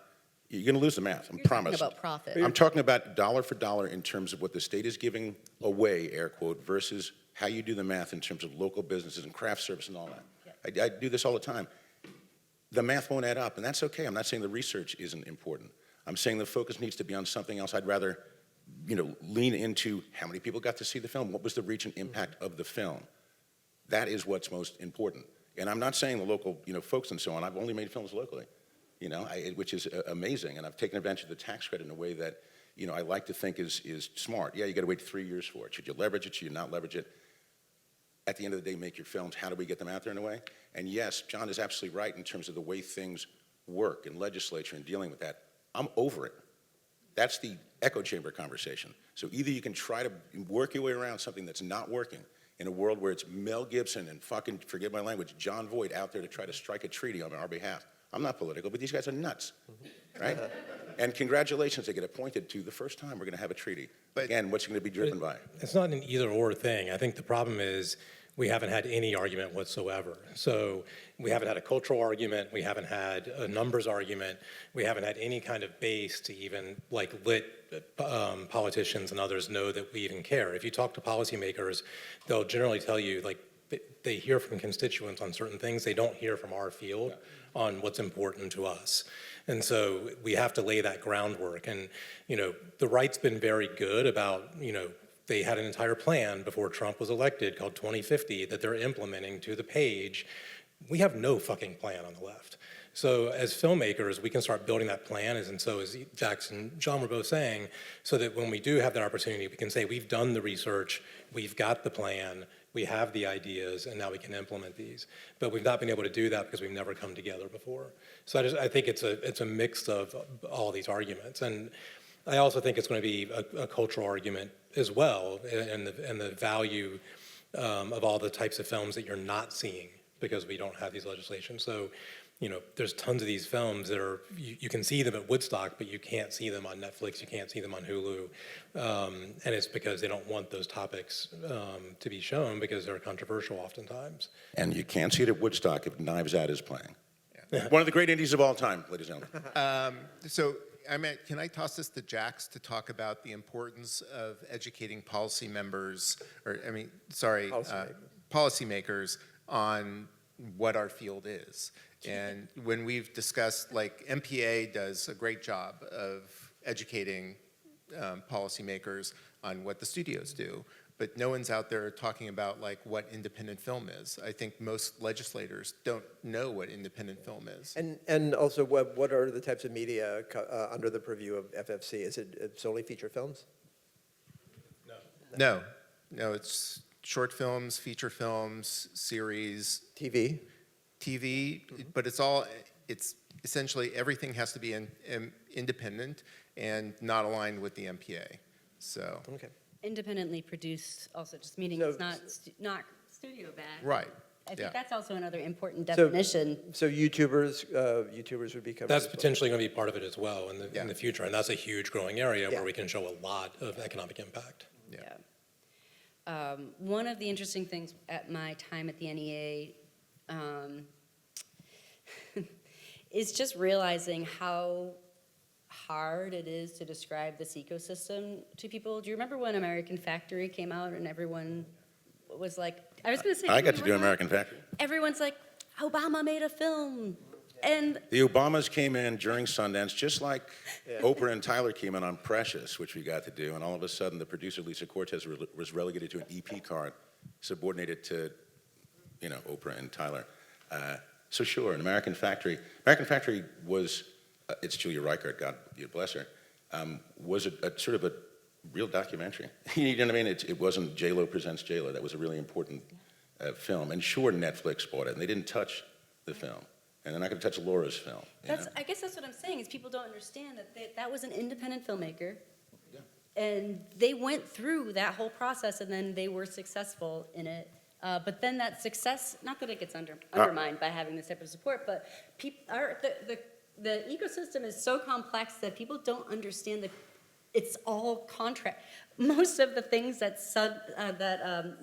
you're going to lose the math, I'm promised. Talking about profit. I'm talking about dollar for dollar in terms of what the state is giving away, air quote, versus how you do the math in terms of local businesses and craft service and all that. I do this all the time. The math won't add up, and that's okay. I'm not saying the research isn't important. I'm saying the focus needs to be on something else. I'd rather, lean into how many people got to see the film, what was the reach and impact of the film. That is what's most important. And I'm not saying the local, folks and so on. I've only made films locally, which is amazing. And I've taken advantage of the tax credit in a way that, I like to think is smart. Yeah, you got to wait 3 years for it. Should you leverage it? Should you not leverage it? At the end of the day, make your films. How do we get them out there in a way? And yes, John is absolutely right in terms of the way things work in legislature and dealing with that. I'm over it. That's the echo chamber conversation. So either you can try to work your way around something that's not working, in a world where it's Mel Gibson and fucking, forget my language, John Voight out there to try to strike a treaty on our behalf. I'm not political, but these guys are nuts, right? And congratulations, they get appointed to the first time we're going to have a treaty. But again, what's it going to be driven by? It's not an either-or thing. I think the problem is we haven't had any argument whatsoever. So we haven't had a cultural argument, we haven't had a numbers argument, we haven't had any kind of base to even let politicians and others know that we even care. If you talk to policymakers, they'll generally tell you, they hear from constituents on certain things, they don't hear from our field on what's important to us. And so we have to lay that groundwork. And, the right's been very good about, they had an entire plan before Trump was elected called 2050 that they're implementing to the page. We have no fucking plan on the left. So as filmmakers, we can start building that plan, and so as Jackson and John were both saying, so that when we do have that opportunity, we can say we've done the research, we've got the plan, we have the ideas, and now we can implement these. But we've not been able to do that because we've never come together before. So I think it's a mix of all these arguments. And I also think it's going to be a cultural argument as well, and the value of all the types of films that you're not seeing because we don't have these legislations. So, there's tons of these films that are, you can see them at Woodstock, but you can't see them on Netflix, you can't see them on Hulu. And it's because they don't want those topics to be shown because they're controversial oftentimes. And you can't see it at Woodstock if Knives Out is playing. One of the great indies of all time, ladies and gentlemen. So, can I toss this to Jax to talk about the importance of educating policymakers on what our field is? And when we've discussed, like, MPA does a great job of educating policymakers on what the studios do, but no one's out there talking about, like, what independent film is. I think most legislators don't know what independent film is. And also, what are the types of media under the purview of FFC? Is it solely feature films? No, it's short films, feature films, series. TV, but it's essentially everything has to be independent and not aligned with the MPA. So. Okay. Independently produced, also just meaning No, it's not studio backed. Right. I think Yeah. that's also another important definition. So YouTubers would be covered. That's as well. potentially going to be part of it as well in Yeah. the future, and that's a huge growing area Yeah. where we can show a lot of economic impact. Yeah. One of the interesting things at my time at the NEA is just realizing how hard it is to describe this ecosystem to people. Do you remember when American Factory came out and everyone was like, I was going to say, I got to do American Factory. everyone's like, Obama made a film. And The Obamas came in during Sundance, just like Oprah and Tyler came in on Precious, which we got to do, and all of a sudden the producer, Lisa Cortez, was relegated to an EP card, subordinated to, Oprah and Tyler. So sure, an American Factory was, it's Julia Reichert, God bless her, was a sort of a real documentary. You know what I mean? It wasn't J-Lo presents J-Lo. That was a really important film. And sure, Netflix bought it, and they didn't touch the film. And they're not going to touch Laura's film. I guess that's what I'm saying, is people don't understand that that was an independent filmmaker. Yeah. And they went through that whole process, and then they were successful in it. But then that success, not that it gets undermined by having this type of support, but the ecosystem is so complex that people don't understand that it's all contract. Most of the things that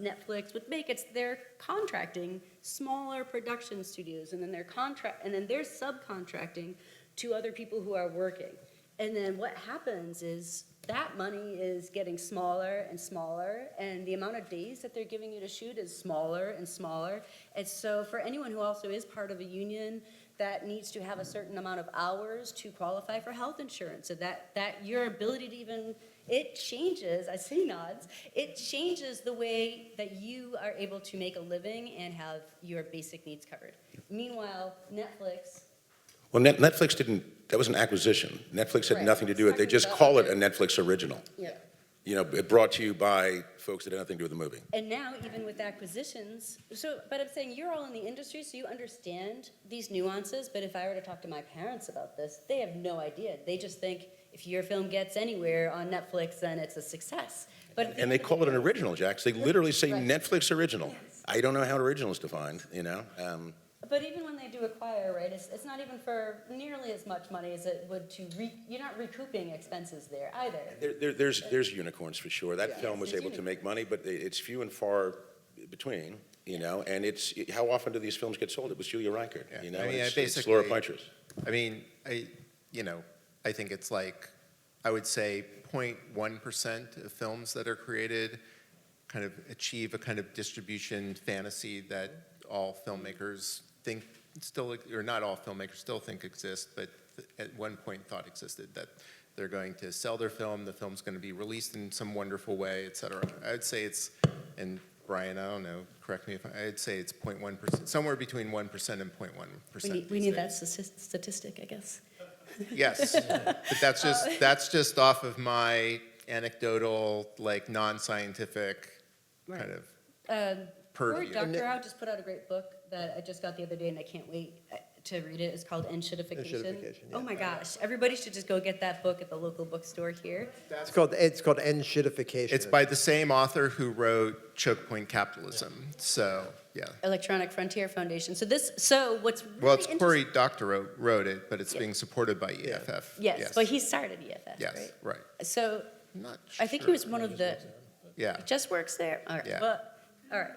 Netflix would make, they're contracting smaller production studios, and then they're subcontracting to other people who are working. And then what happens is that money is getting smaller and smaller, and the amount of days that they're giving you to shoot is smaller and smaller. And so for anyone who also is part of a union that needs to have a certain amount of hours to qualify for health insurance, so that your ability to even, it changes, I see nods, it changes the way that you are able to make a living and have your basic needs covered. Meanwhile, Netflix. Well, Netflix didn't, that was an acquisition. Netflix had Right. nothing to do with it. They just call it a Netflix original. Yeah. It brought to you by folks that had nothing to do with the movie. And now, even with acquisitions, but I'm saying you're all in the industry, so you understand these nuances, but if I were to talk to my parents about this, they have no idea. They just think if your film gets anywhere on Netflix, then it's a success. But And they call it an original, Jax. They literally say Right. Netflix original. Yes. I don't know how original is defined, But even when they do acquire, right, it's not even for nearly as much money as it would you're not recouping expenses there either. There's unicorns for sure. That film was There's able to make money, but it's few and far between, and how often do these films get sold? It was Julia Reichert, Yeah. and I mean, it's basically, Laura Poitras. I mean, I think it's like, I would say 0.1% of films that are created kind of achieve a kind of distribution fantasy that all filmmakers think still, or not all filmmakers still think exists, but at one point thought existed, that they're going to sell their film, the film's going to be released in some wonderful way, et cetera. I'd say it's, and Brian, I don't know, correct me if I'd say it's 0.1%, somewhere between 1% and 0.1%. We need that statistic, I guess. Yes, but that's just off of my anecdotal, like, non-scientific kind of purview. Dr. Howe just put out a great book that I just got the other day, and I can't wait to read it. It's called Enshittification. Enshittification, yeah. Oh my gosh, everybody should just go get that book at the local bookstore here. It's called enshittification. It's by the same author who wrote Choke Point Capitalism. So, yeah. Electronic Frontier Foundation. So what's really Well, it's interesting. Cory Doctorow wrote it, but it's being supported by EFF. Yes, but he started EFF, Yes, right? right. So I'm not I think he sure. was one of the. Yeah. He just works there. All right. Yeah. Well, all right.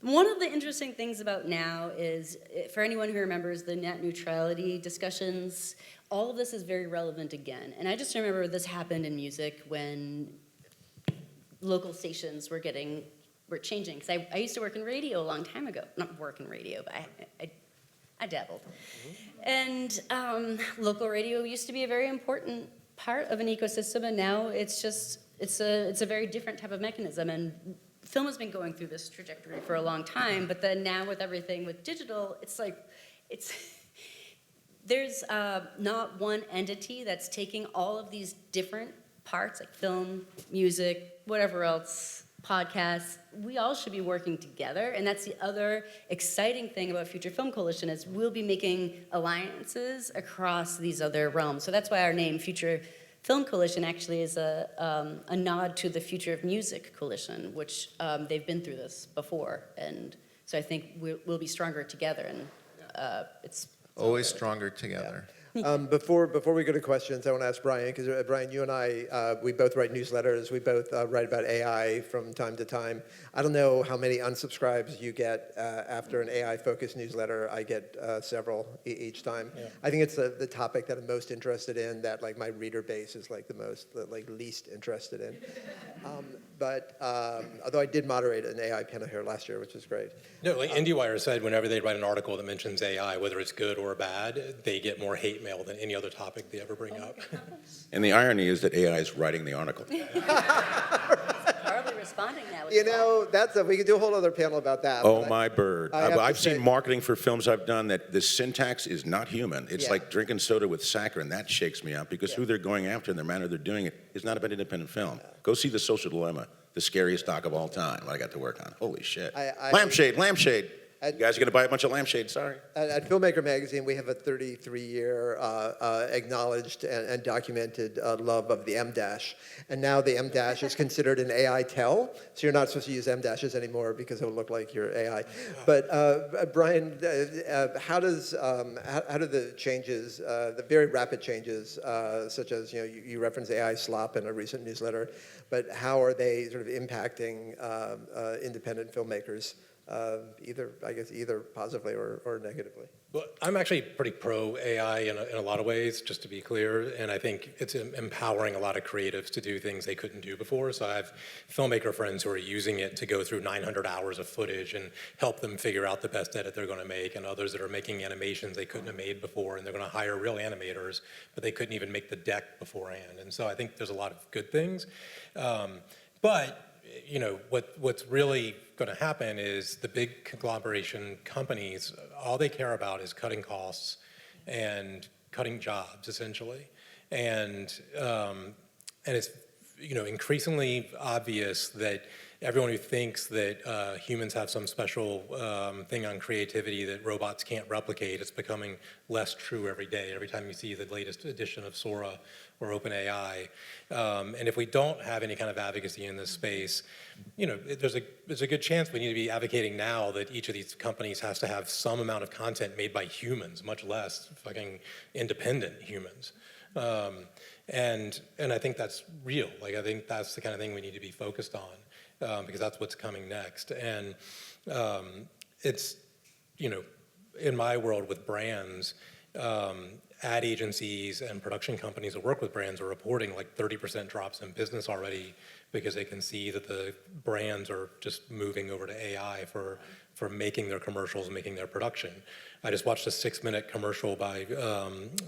One of the interesting things about now is, for anyone who remembers the net neutrality discussions, all of this is very relevant again. And I just remember this happened in music when local stations were changing. Because I used to work in radio a long time ago. Not work in radio, but I dabbled. And local radio used to be a very important part of an ecosystem, and now it's a very different type of mechanism. And film has been going through this trajectory for a long time, but then now with everything with digital, there's not one entity that's taking all of these different parts, like film, music, whatever else, podcasts. We all should be working together, and that's the other exciting thing about Future Film Coalition is we'll be making alliances across these other realms. So that's why our name, Future Film Coalition, actually is a nod to the Future of Music Coalition, which they've been through this before, and so I think we'll be stronger together, and it's Always stronger together. Before we go to questions, I want to ask Brian, because Brian, you and I, we both write newsletters. We both write about AI from time to time. I don't know how many unsubscribes you get after an AI-focused newsletter. I get several each time. Yeah. I think it's the topic that I'm most interested in, that like my reader base is like least interested in. But although I did moderate an AI panel here last year, which was great. No, like IndieWire said, whenever they write an article that mentions AI, whether it's good or bad, they get more hate mail than any other topic they ever bring up. And the irony is that AI is writing the article. probably responding now. You know, we could do a whole other panel about that. Oh, my bird. I've say- seen marketing for films I've done that the syntax is not human. It's Yeah. like drinking soda with saccharin. That shakes me up because Yeah. who they're going after and the manner they're doing it is not about independent film. Go see The Social Dilemma, the scariest doc of all time I got to work on. Holy shit. Lampshade. You guys are going to buy a bunch of lampshades, sorry. At Filmmaker Magazine, we have a 33-year acknowledged and documented love of the M-dash. And now the M-dash is considered an AI tell, so you're not supposed to use M-dashes anymore because it will look like you're AI. But Brian, how do the changes, the very rapid changes, such as, you referenced AI slop in a recent newsletter, but how are they sort of impacting independent filmmakers? Either positively or negatively. Well, I'm actually pretty pro AI in a lot of ways, just to be clear, and I think it's empowering a lot of creatives to do things they couldn't do before. So I have filmmaker friends who are using it to go through 900 hours of footage and help them figure out the best edit they're going to make, and others that are making animations they couldn't have made before, and they're going to hire real animators, but they couldn't even make the deck beforehand. And so I think there's a lot of good things. But what's really going to happen is the big conglomeration companies, all they care about is cutting costs and cutting jobs, essentially. And it's increasingly obvious that everyone who thinks that humans have some special thing on creativity that robots can't replicate, it's becoming less true every day. Every time you see the latest edition of Sora or OpenAI. And if we don't have any kind of advocacy in this space, there's a good chance we need to be advocating now that each of these companies has to have some amount of content made by humans, much less fucking independent humans. And I think that's real. Like, I think that's the kind of thing we need to be focused on, because that's what's coming next. And it's, in my world with brands, ad agencies and production companies that work with brands are reporting like 30% drops in business already because they can see that the brands are just moving over to AI for making their commercials, making their production. I just watched a 6-minute commercial by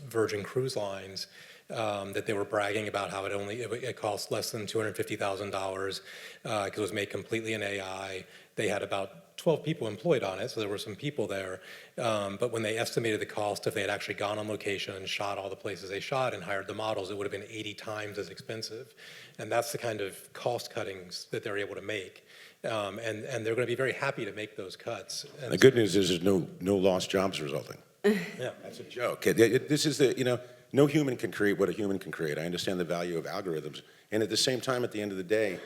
Virgin Cruise Lines that they were bragging about how it cost less than $250,000 because it was made completely in AI. They had about 12 people employed on it, so there were some people there. But when they estimated the cost, if they had actually gone on location and shot all the places they shot and hired the models, it would have been 80 times as expensive. And that's the kind of cost cuttings that they're able to make. And they're going to be very happy to make those cuts. And The good news is there's no lost jobs resulting. Yeah. That's a joke. This is no human can create what a human can create. I understand the value of algorithms. And at the same time, at the end of the day,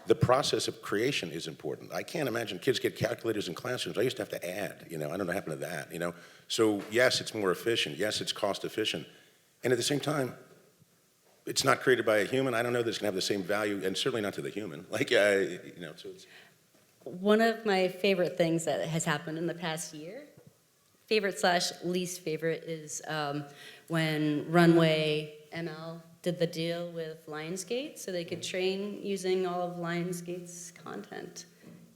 the process of creation is important. I can't imagine kids get calculators in classrooms. I used to have to add, I don't know what happened to that, So yes, it's more efficient. Yes, it's cost efficient. And at the same time, it's not created by a human. I don't know that it's going to have the same value, and certainly not to the human. So it's... One of my favorite things that has happened in the past year, favorite/least favorite, is when Runway ML did the deal with Lionsgate so they could train using all of Lionsgate's content.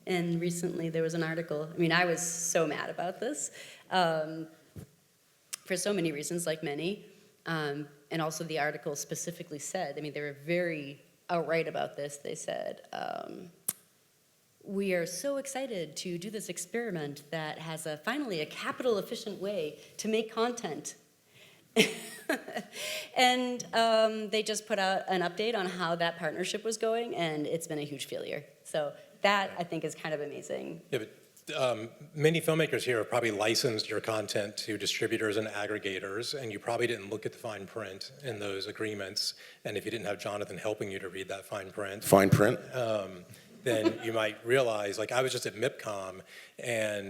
And recently there was an article, I was so mad about this for so many reasons, like many. And also the article specifically said, they were very outright about this. They said, we are so excited to do this experiment that has finally a capital efficient way to make content. And they just put out an update on how that partnership was going, and it's been a huge failure. So that, I think, is kind of amazing. Yeah, but many filmmakers here have probably licensed your content to distributors and aggregators, and you probably didn't look at the fine print in those agreements. And if you didn't have Jonathan helping you to read that fine print, then you might realize, I was just at MIPCOM,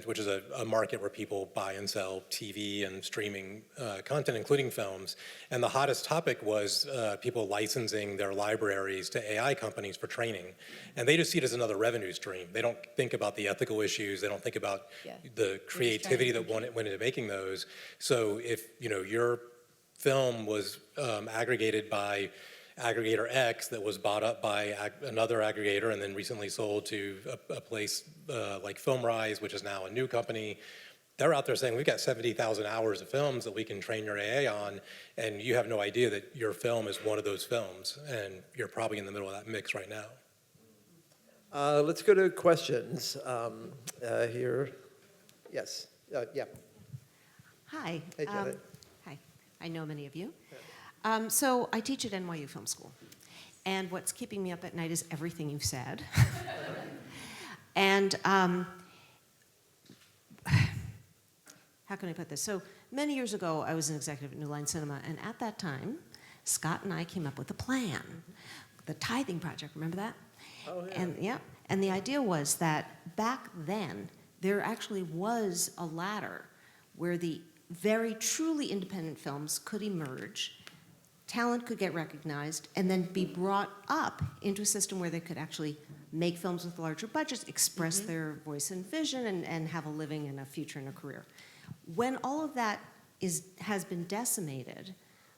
which is a market where people buy and sell TV and streaming content, including films. And the hottest topic was people licensing their libraries to AI companies for training. And they just see it as another revenue stream. They don't think about the ethical issues. They don't think about the creativity that went into making those. So if your film was aggregated by aggregator X that was bought up by another aggregator and then recently sold to a place like FilmRise, which is now a new company. They're out there saying, we've got 70,000 hours of films that we can train your AI on, and you have no idea that your film is one of those films, and you're probably in the middle of that mix right now. Let's go to questions here. Yes, yeah. Hi. Hey, Janet. Hi. I know many of you. So I teach at NYU Film School, and what's keeping me up at night is everything you've said. And how can I put this? So many years ago, I was an executive at New Line Cinema, and at that time, Scott and I came up with a plan, the Tithing Project. Remember that? Oh, yeah. And the idea was that back then, there actually was a ladder where the very truly independent films could emerge, talent could get recognized, and then be brought up into a system where they could actually make films with larger budgets, express their voice and vision, and have a living and a future and a career. When all of that has been decimated,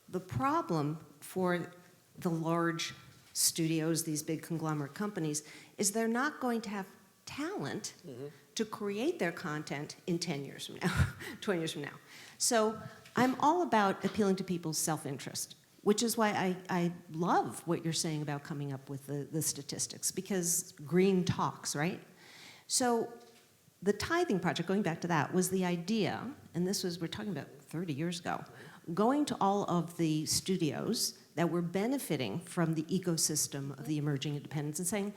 the problem for the large studios, these big conglomerate companies, is they're not going to have talent to create their content in 10 years from now, 20 years from now. So I'm all about appealing to people's self-interest, which is why I love what you're saying about coming up with the statistics, because green talks, right? So the Tithing Project, going back to that, was the idea, and we're talking about 30 years ago, going to all of the studios that were benefiting from the ecosystem of the emerging independents and saying,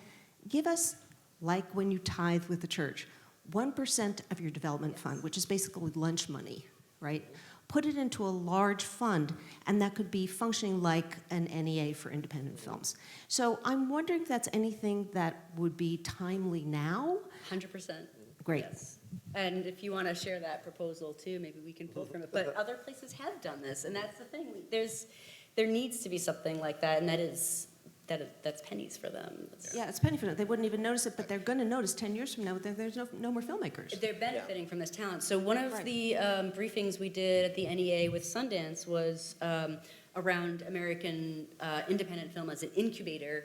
give us, like when you tithe with the church, 1% of your development fund, which is basically lunch money, right? Put it into a large fund, and that could be functioning like an NEA for independent films. So I'm wondering if that's anything that would be timely now? 100%. Great. Yes. And if you want to share that proposal too, maybe we can pull from it. But other places have done this, and that's the thing. There needs to be something like that, and that's pennies for them. Yeah, it's penny for them. They wouldn't even notice it, but they're going to notice 10 years from now that there's no more filmmakers. They're benefiting from this talent. So one of the briefings we did at the NEA with Sundance was around American independent film as an incubator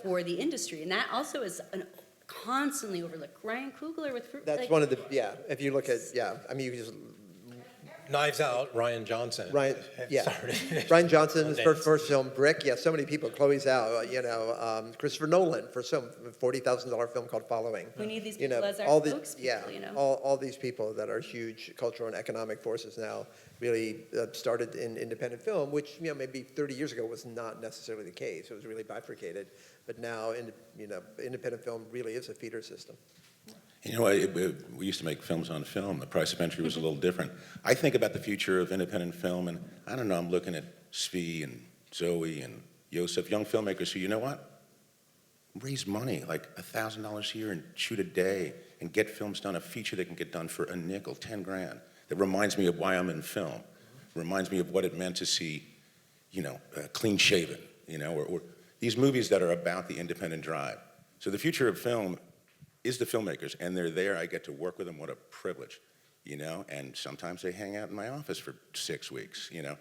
for the industry, and that also is constantly overlooked. Ryan Coogler with Fruit. That's one of the, if you look at, you can just... Knives Out, Ryan Johnson. Ryan Johnson's first film, Brick. Yeah, so many people. Chloe Zhao, Christopher Nolan for some $40,000 film called Following. We need these people as our spokespeople, all these people that are huge cultural and economic forces now really started in independent film, which maybe 30 years ago was not necessarily the case. It was really bifurcated, but now independent film really is a feeder system. You know, we used to make films on film. The price of entry was a little different. I think about the future of independent film, and I don't know, I'm looking at Svi and Zoe and Yosef, young filmmakers who, you know what? Raise money, like $1,000 a year and shoot a day and get films done, a feature that can get done for a nickel, 10 grand. That reminds me of why I'm in film. Reminds me of what it meant to see, you know, Clean Shaven, you know, or these movies that are about the independent drive. So the future of film is the filmmakers, and they're there. I get to work with them. What a privilege, you know? And sometimes they hang out in my office for 6 weeks, you know,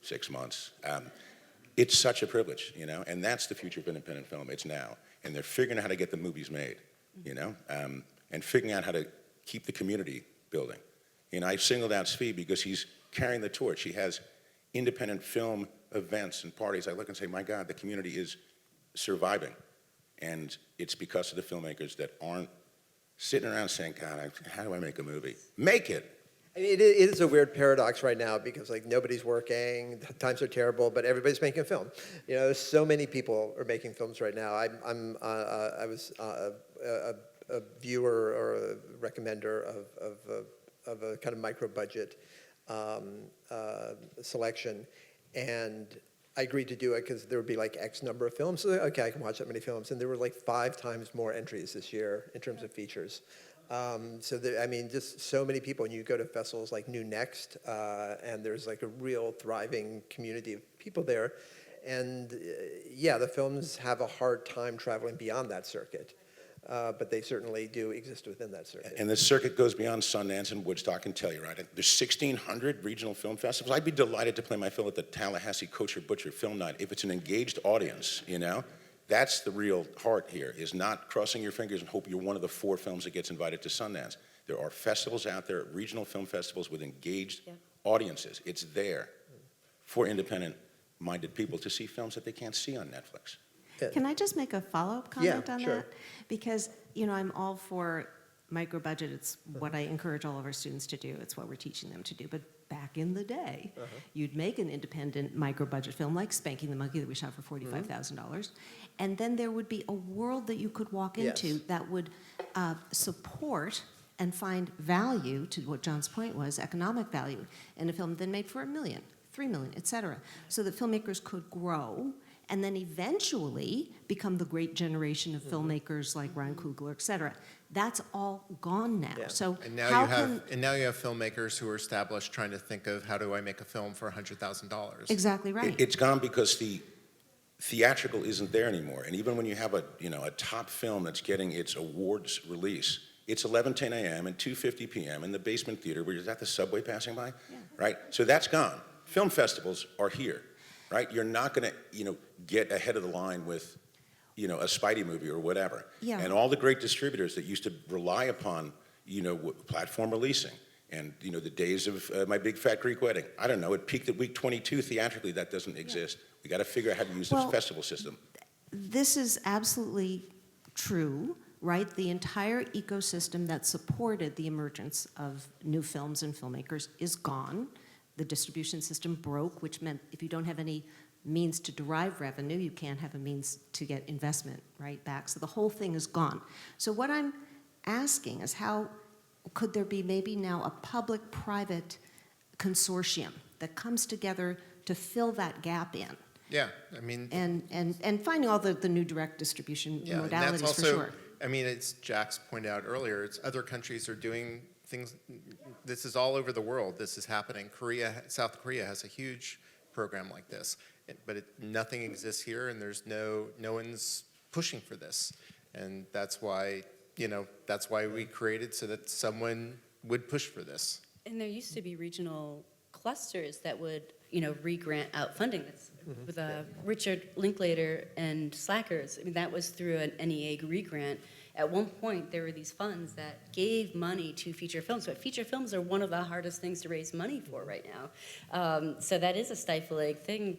6 months. It's such a privilege, you know? And that's the future of independent film. It's now. And they're figuring out how to get the movies made, you know? And figuring out how to keep the community building. You know, I singled out Svi because he's carrying the torch. He has independent film events and parties. I look and say, my God, the community is surviving. And it's because of the filmmakers that aren't sitting around saying, God, how do I make a movie? Make it. I mean, it is a weird paradox right now because like nobody's working, times are terrible, but everybody's making a film. You know, so many people are making films right now. I was a viewer or a recommender of a kind of micro budget selection, and I agreed to do it because there would be like X number of films. So okay, I can watch that many films, and there were like 5 times more entries this year in terms of features. So I mean, just so many people, and you go to festivals like New Next, and there's like a real thriving community of people there, and yeah, the films have a hard time traveling beyond that circuit. But they certainly do exist within that circuit. And the circuit goes beyond Sundance and Woodstock, and tell you, right? There's 1,600 regional film festivals. I'd be delighted to play my film at the Tallahassee Kosher Butcher Film Night if it's an engaged audience, you know? That's the real heart here, is not crossing your fingers and hope you're one of the 4 films that gets invited to Sundance. There are festivals out there, regional film festivals with engaged audiences. It's there for independent-minded people to see films that they can't see on Netflix. Can I just make a follow-up comment Yeah, on sure. that? Because, you know, I'm all for micro-budget. It's what I encourage all of our students to do. It's what we're teaching them to do. But back in the day, you'd make an independent micro-budget film like Spanking the Monkey that we shot for $45,000. And then there would be a world that you could walk into Yes. that would support and find value, to what John's point was, economic value, in a film then made for $1 million, $3 million, et cetera. So that filmmakers could grow and then eventually become the great generation of filmmakers like Ryan Coogler, et cetera. That's all gone now. Yeah. So And now how you have can... and now you have filmmakers who are established trying to think of how do I make a film for $100,000. Exactly right. It's gone because the theatrical isn't there anymore. And even when you have a top film that's getting its awards release, it's 11:10 a.m. and 2:50 p.m. in the basement theater where is that the subway passing by? Yeah. Right? So that's gone. Film festivals are here, right? You're not going to, get ahead of the line with, a Spidey movie or whatever. Yeah. And all the great distributors that used to rely upon, platform releasing. And, the days of My Big Fat Greek Wedding. I don't know, it peaked at week 22 theatrically. That doesn't exist. We got to figure out how to use the Well, festival system. This is absolutely true, right? The entire ecosystem that supported the emergence of new films and filmmakers is gone. The distribution system broke, which meant if you don't have any means to derive revenue, you can't have a means to get investment right back. So the whole thing is gone. So what I'm asking is how could there be maybe now a public-private consortium that comes together to fill that gap in? Yeah, I mean, And finding all the new direct distribution yeah, and modalities that's also, for sure. I mean, it's Jack's pointed out earlier. It's other countries are doing things. This is all over the world. This is happening. South Korea has a huge program like this, but nothing exists here, and there's no one's pushing for this, and that's why we created so that someone would push for this. And there used to be regional clusters that would, re-grant out funding. That's with Richard Linklater and Slackers. I mean, that was through an NEA re-grant. At one point, there were these funds that gave money to feature films, but feature films are one of the hardest things to raise money for right now. So that is a stifling thing.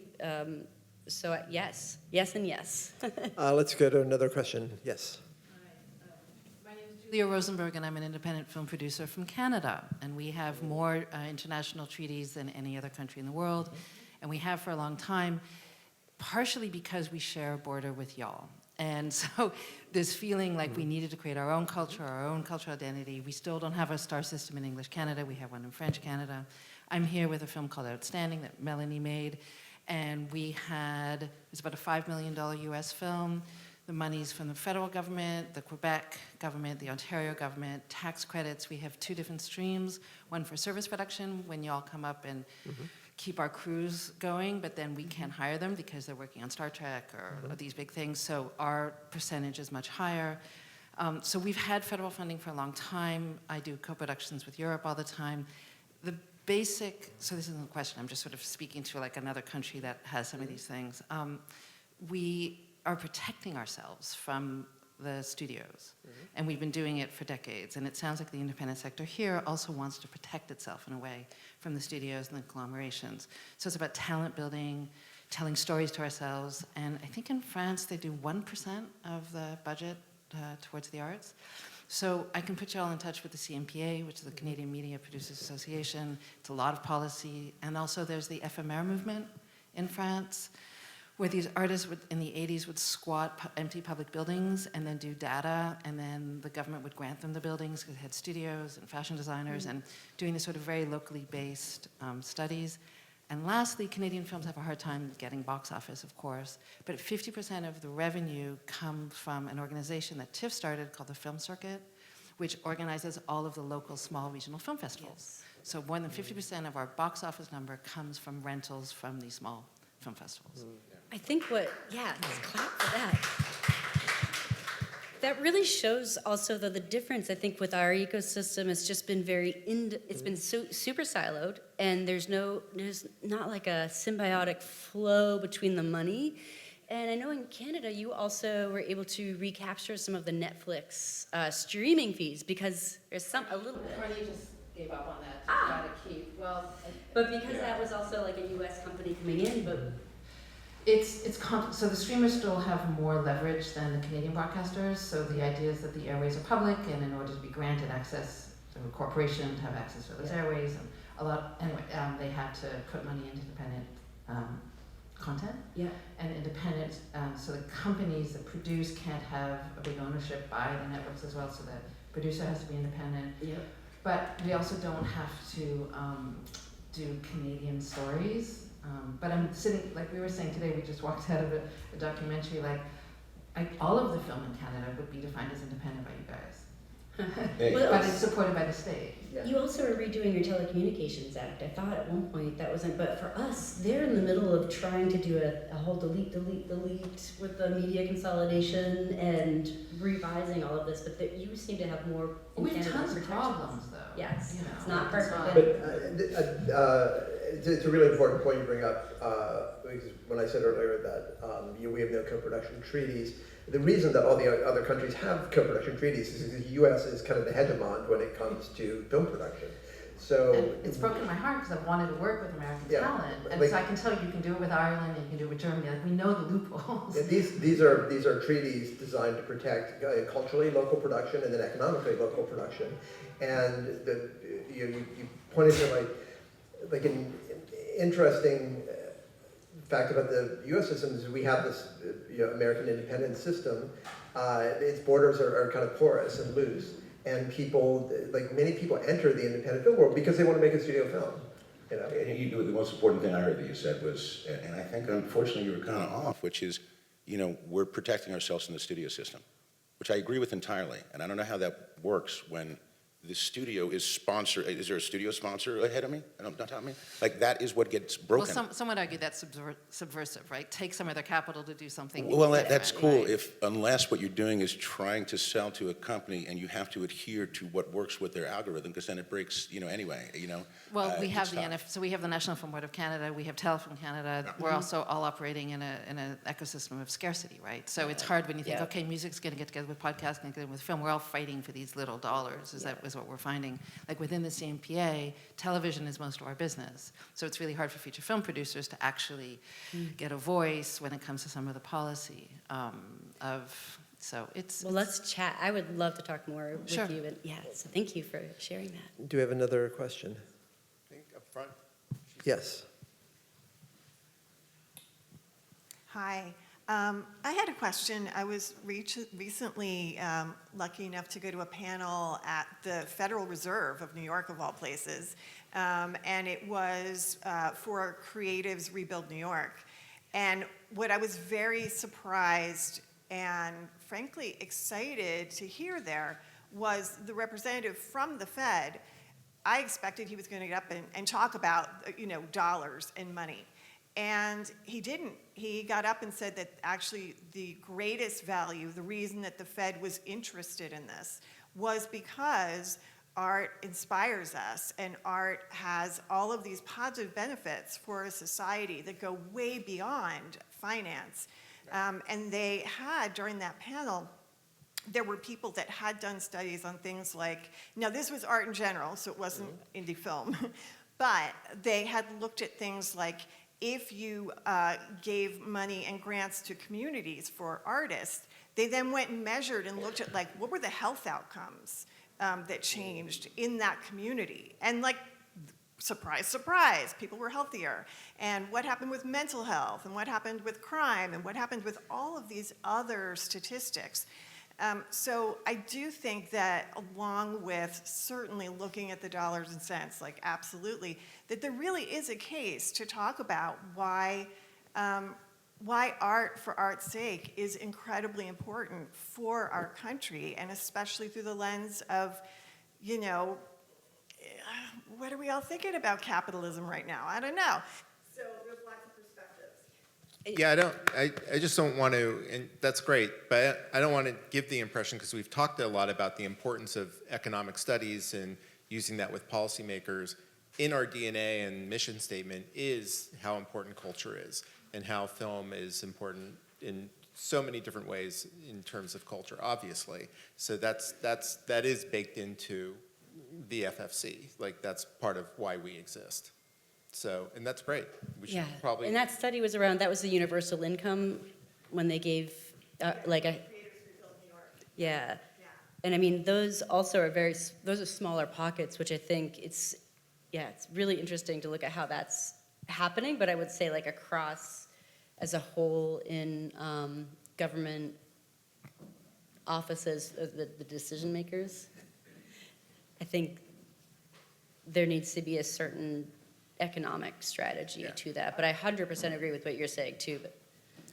So yes, and yes. Let's go to another question. Yes. My name is Julia Rosenberg, and I'm an independent film producer from Canada. And we have more international treaties than any other country in the world. And we have for a long time, partially because we share a border with y'all. And so this feeling like we needed to create our own culture, our own cultural identity. We still don't have a star system in English Canada. We have one in French Canada. I'm here with a film called Outstanding that Melanie made. And it was about a $5 million US film. The money's from the federal government, the Quebec government, the Ontario government, tax credits. We have 2 different streams, one for service production, when y'all come up and keep our crews going, but then we can't hire them because they're working on Star Trek or these big things, so our percentage is much higher. So we've had federal funding for a long time. I do co-productions with Europe all the time. The basic, so this isn't a question, I'm just sort of speaking to like another country that has some of these things. We are protecting ourselves from the studios, and we've been doing it for decades, and it sounds like the independent sector here also wants to protect itself in a way from the studios and the conglomerations. So it's about talent building, telling stories to ourselves, and I think in France they do 1% of the budget towards the arts. So I can put you all in touch with the CMPA, which is the Canadian Media Producers Association. It's a lot of policy, and also there's the FMR movement in France, where these artists in the 80s would squat empty public buildings and then do data, and then the government would grant them the buildings because it had studios and fashion designers and doing this sort of very locally based studies. And lastly, Canadian films have a hard time getting box office, of course, but 50% of the revenue come from an organization that TIFF started called the Film Circuit, which organizes all of the local small regional film festivals. So more than 50% of our box office number comes from rentals from these small film festivals. I think let's clap for that. That really shows also though the difference, I think, with our ecosystem. It's just been it's been super siloed, and there's not like a symbiotic flow between the money. And I know in Canada, you also were able to recapture some of the Netflix streaming fees because there's a little bit. Carney just gave up on that to try to keep, But because that was also like a U.S. company coming in, but so the streamers still have more leverage than the Canadian broadcasters. So the idea is that the airways are public, and in order to be granted access, to a corporation to have access to those airways, and they had to put money into independent content. Yeah. And independent, so the companies that produce can't have a big ownership by the networks as well. So the producer has to be independent. Yeah. But we also don't have to do Canadian stories. But I'm sitting, like we were saying today, we just walked out of a documentary, all of the film in Canada would be defined as independent by you guys. But it's supported by the state. You also are redoing your Telecommunications Act. I thought at one point that wasn't, but for us, they're in the middle of trying to do a whole delete with the media consolidation and revising all of this, but you seem to have more. We have tons of problems, though. Yes, you know, it's not perfect. It's a really important point you bring up, because when I said earlier that we have no co-production treaties, the reason that all the other countries have co-production treaties is because the U.S. is kind of the hegemon when it comes to film production. So and it's broken my heart because I've wanted to work with American talent, and so I can tell you can do it with Ireland, and you can do it with Germany. Like we know the loopholes. These are treaties designed to protect culturally local production and then economically local production. And you pointed to like an interesting fact about the U.S. system is we have this American independent system. Its borders are kind of porous and loose, and many people enter the independent film world because they want to make a studio film. The most important thing I heard that you said was, and I think unfortunately you were kind of off, which is, we're protecting ourselves in the studio system, which I agree with entirely. And I don't know how that works when the studio is sponsored. Is there a studio sponsor ahead of me? Don't tell me. That is what gets broken. Well, some would argue that's subversive, right? Take some of their capital to do something. Well, that's cool right? unless what you're doing is trying to sell to a company and you have to adhere to what works with their algorithm, because then it breaks, anyway. Well, we have so we have the National Film Board of Canada, we have Telefilm Canada. Yeah. We're also all operating in an ecosystem of scarcity, right? So it's hard when you think, okay, music's going to get together with podcasting, get together with film. We're all fighting for these little dollars. Is what we're finding. Within the CMPA, television is most of our business. So it's really hard for feature film producers to actually get a voice when it comes to some of the policy so it's... Well, let's chat. I would love to talk more with Sure. you. So thank you for sharing that. Do we have another question? I think up front. Yes. Hi. I had a question. I was recently lucky enough to go to a panel at the Federal Reserve of New York, of all places, and it was for Creatives Rebuild New York. And what I was very surprised and frankly excited to hear there was the representative from the Fed. I expected he was going to get up and talk about, dollars and money. And he didn't. He got up and said that actually the greatest value, the reason that the Fed was interested in this, was because art inspires us, and art has all of these positive benefits for a society that go way beyond finance. And they had, during that panel, there were people that had done studies on things like, now this was art in general, so it wasn't indie film, but they had looked at things like, if you gave money and grants to communities for artists, they then went and measured and looked at, like, what were the health outcomes that changed in that community? And, like, surprise, surprise, people were healthier. And what happened with mental health, and what happened with crime, and what happened with all of these other statistics. So I do think that, along with certainly looking at the dollars and cents, like absolutely, that there really is a case to talk about why art for art's sake is incredibly important for our country, and especially through the lens of, what are we all thinking about capitalism right now? I don't know. So there's lots of perspectives. Yeah, I just don't want to, and that's great, but I don't want to give the impression, because we've talked a lot about the importance of economic studies and using that with policymakers. In our DNA and mission statement is how important culture is, and how film is important in so many different ways in terms of culture, obviously. So that is baked into the FFC. Like, that's part of why we exist. So, and that's great. We should probably. And that study was around, that was the universal income when they gave, yeah. And I mean, those also are those are smaller pockets, which I think it's really interesting to look at how that's happening, but I would say, like, across as a whole in government offices, the decision makers, I think there needs to be a certain economic strategy to that. But I 100% agree with what you're saying too. But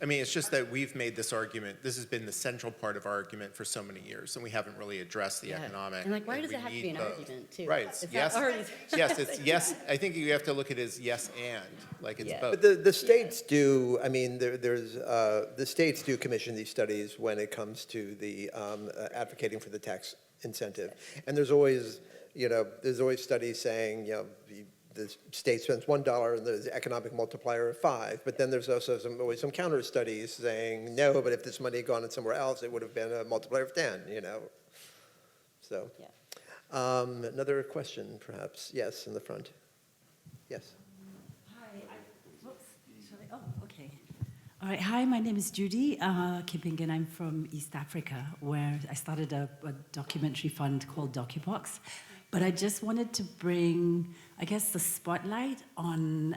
I mean, it's just that we've made this argument, this has been the central part of our argument for so many years, and we haven't really addressed the economic. And, like, why does we it have to need be an both. argument too? Right, Is that yes, already- yes, it's yes, I think you have to look at it as yes and, like it's Yeah. both. But the states do, I mean, the states do commission these studies when it comes to the advocating for the tax incentive. And there's always studies saying, the state spends $1 and there's an economic multiplier of 5, but then there's also always some counter studies saying, no, but if this money had gone somewhere else, it would have been a multiplier of 10, So, another question, perhaps. Yes, in the front. Yes. Hi. Oh, okay. All right. Hi, my name is Judy Kipping, and I'm from East Africa, where I started a documentary fund called DocuBox. But I just wanted to bring, I guess, the spotlight on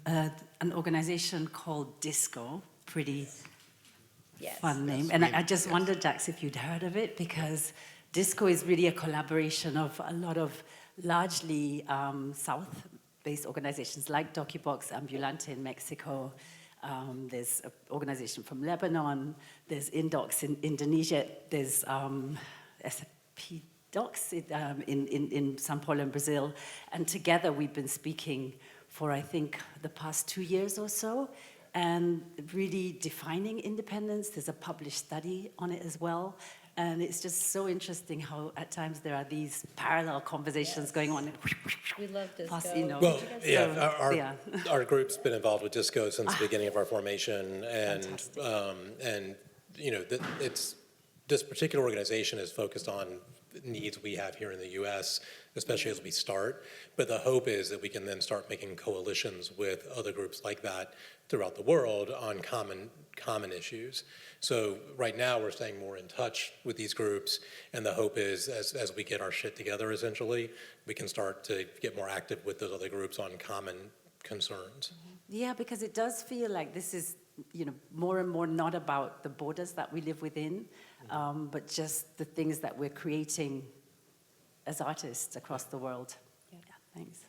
an organization called Disco. Pretty fun name. And I just wondered, Dax, if you'd heard of it, because Disco is really a collaboration of a lot of largely South-based organizations like DocuBox, Ambulante in Mexico. There's an organization from Lebanon. There's Indocs in Indonesia. There's SP Docs in Sao Paulo in Brazil, and together we've been speaking for, I think, the past 2 years or so, and really defining independence. There's a published study on it as well, and it's just so interesting how at times there are these parallel conversations going on. We love Disco. Well, our group's been involved with Disco since the beginning of our formation, and it's this particular organization is focused on needs we have here in the U.S., especially as we start. But the hope is that we can then start making coalitions with other groups like that throughout the world on common issues. So right now we're staying more in touch with these groups, and the hope is as we get our shit together, essentially, we can start to get more active with those other groups on common concerns. Yeah, because it does feel like this is more and more not about the borders that we live within, but just the things that we're creating as artists across the world. Yeah, thanks. Do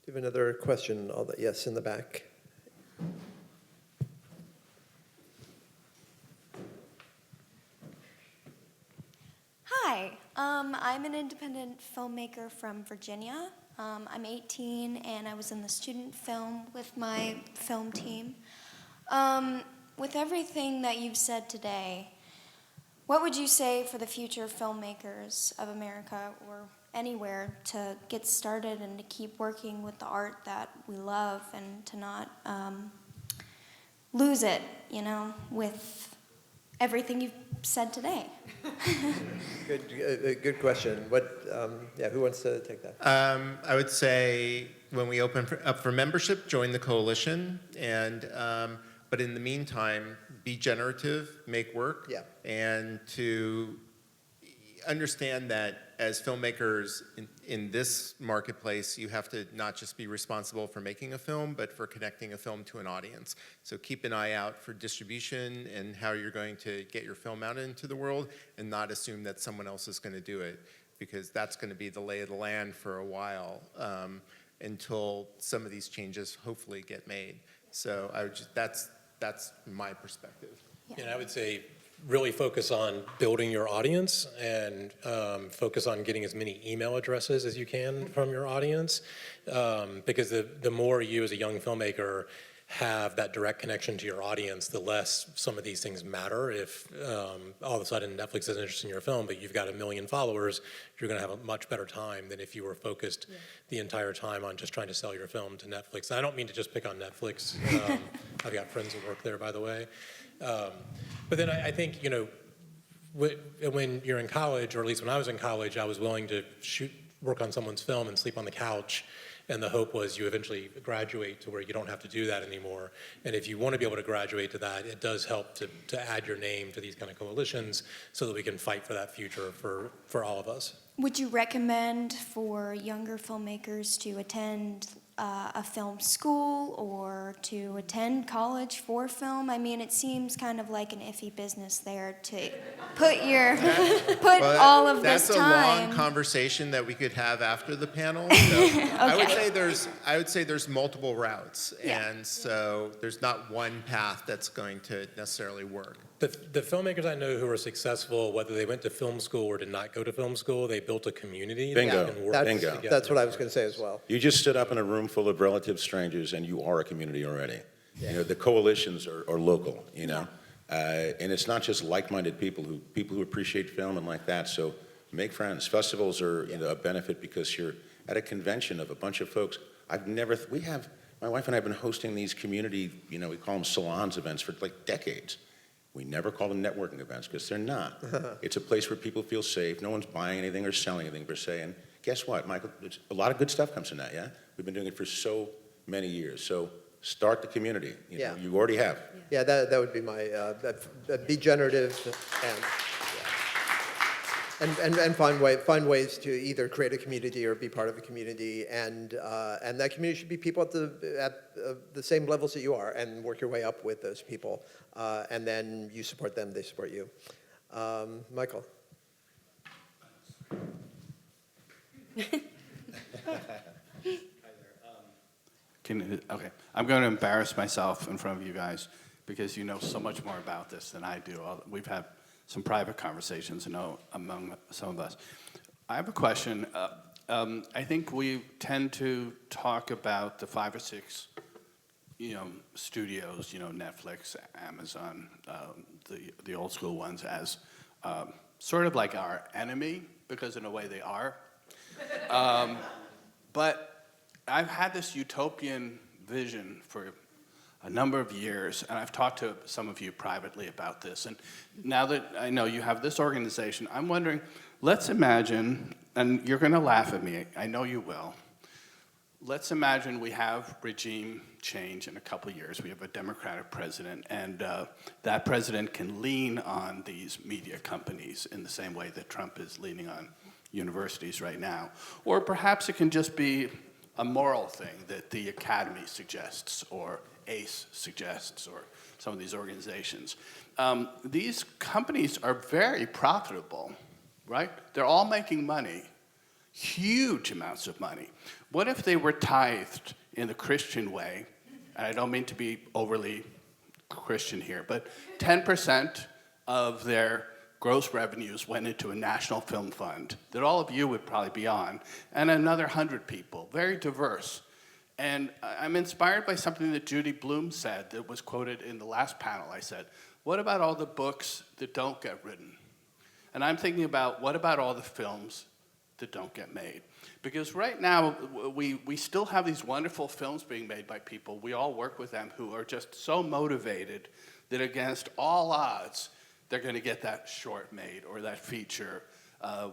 you have another question? Yes, in the back. Hi, I'm an independent filmmaker from Virginia. I'm 18 and I was in the student film with my film team. With everything that you've said today, what would you say for the future filmmakers of America or anywhere to get started and to keep working with the art that we love and to not lose it, with everything you've said today? Good question. Who wants to take that? I would say when we open up for membership, join the coalition, and but in the meantime, be generative, make work, and to understand that as filmmakers in this marketplace, you have to not just be responsible for making a film, but for connecting a film to an audience. So keep an eye out for distribution and how you're going to get your film out into the world, and not assume that someone else is going to do it, because that's going to be the lay of the land for a while until some of these changes hopefully get made. So that's my perspective. Yeah, and I would say really focus on building your audience and focus on getting as many email addresses as you can from your audience, because the more you as a young filmmaker have that direct connection to your audience, the less some of these things matter. If all of a sudden Netflix isn't interested in your film, but you've got 1 million followers, you're gonna have a much better time than if you were focused the entire time on just trying to sell your film to Netflix. And I don't mean to just pick on Netflix. I've got friends who work there, by the way. But then I think, when you're in college, or at least when I was in college, I was willing to work on someone's film and sleep on the couch. And the hope was you eventually graduate to where you don't have to do that anymore. And if you want to be able to graduate to that, it does help to add your name to these kind of coalitions so that we can fight for that future for all of us. Would you recommend for younger filmmakers to attend a film school or to attend college for film? I mean, it seems kind of like an iffy business there to put all of this time. That's a long conversation that we could have after the panel. So Okay. I would say there's multiple routes, and so there's not one path that's going to necessarily work. The filmmakers I know who are successful, whether they went to film school or did not go to film school, they built a community. Bingo. That can work together. That's what I was going to say as well. You just stood up in a room full of relative strangers, and you are a community already. The coalitions are local, and it's not just like-minded people who appreciate film and like that. So make friends. Festivals are a benefit because you're at a convention of a bunch of folks. My wife and I have been hosting these community, we call them salons events for like decades. We never call them networking events because they're not. It's a place where people feel safe. No one's buying anything or selling anything per se. And guess what, Michael? A lot of good stuff comes from that, yeah? We've been doing it for so many years. So start the community. You already have. Yeah, that would be my, be generative and find ways to either create a community or be part of a community, and that community should be people at the same levels that you are, and work your way up with those people, and then you support them, they support you. Michael. Okay, I'm going to embarrass myself in front of you guys because you know so much more about this than I do. We've had some private conversations, among some of us. I have a question. I think we tend to talk about the 5 or 6, studios, Netflix, Amazon, the old school ones as sort of like our enemy, because in a way they are. But I've had this utopian vision for a number of years, and I've talked to some of you privately about this. And now that I know you have this organization, I'm wondering, let's imagine, and you're going to laugh at me, I know you will. Let's imagine we have regime change in a couple of years. We have a Democratic president, and that president can lean on these media companies in the same way that Trump is leaning on universities right now. Or perhaps it can just be a moral thing that the Academy suggests, or ACE suggests, or some of these organizations. These companies are very profitable, right? They're all making money, huge amounts of money. What if they were tithed in the Christian way? And I don't mean to be overly Christian here, but 10% of their gross revenues went into a national film fund that all of you would probably be on, and another 100 people, very diverse. And I'm inspired by something that Judy Blume said that was quoted in the last panel. I said, what about all the books that don't get written? And I'm thinking about, what about all the films that don't get made? Because right now, we still have these wonderful films being made by people. We all work with them who are just so motivated that against all odds, they're going to get that short made or that feature.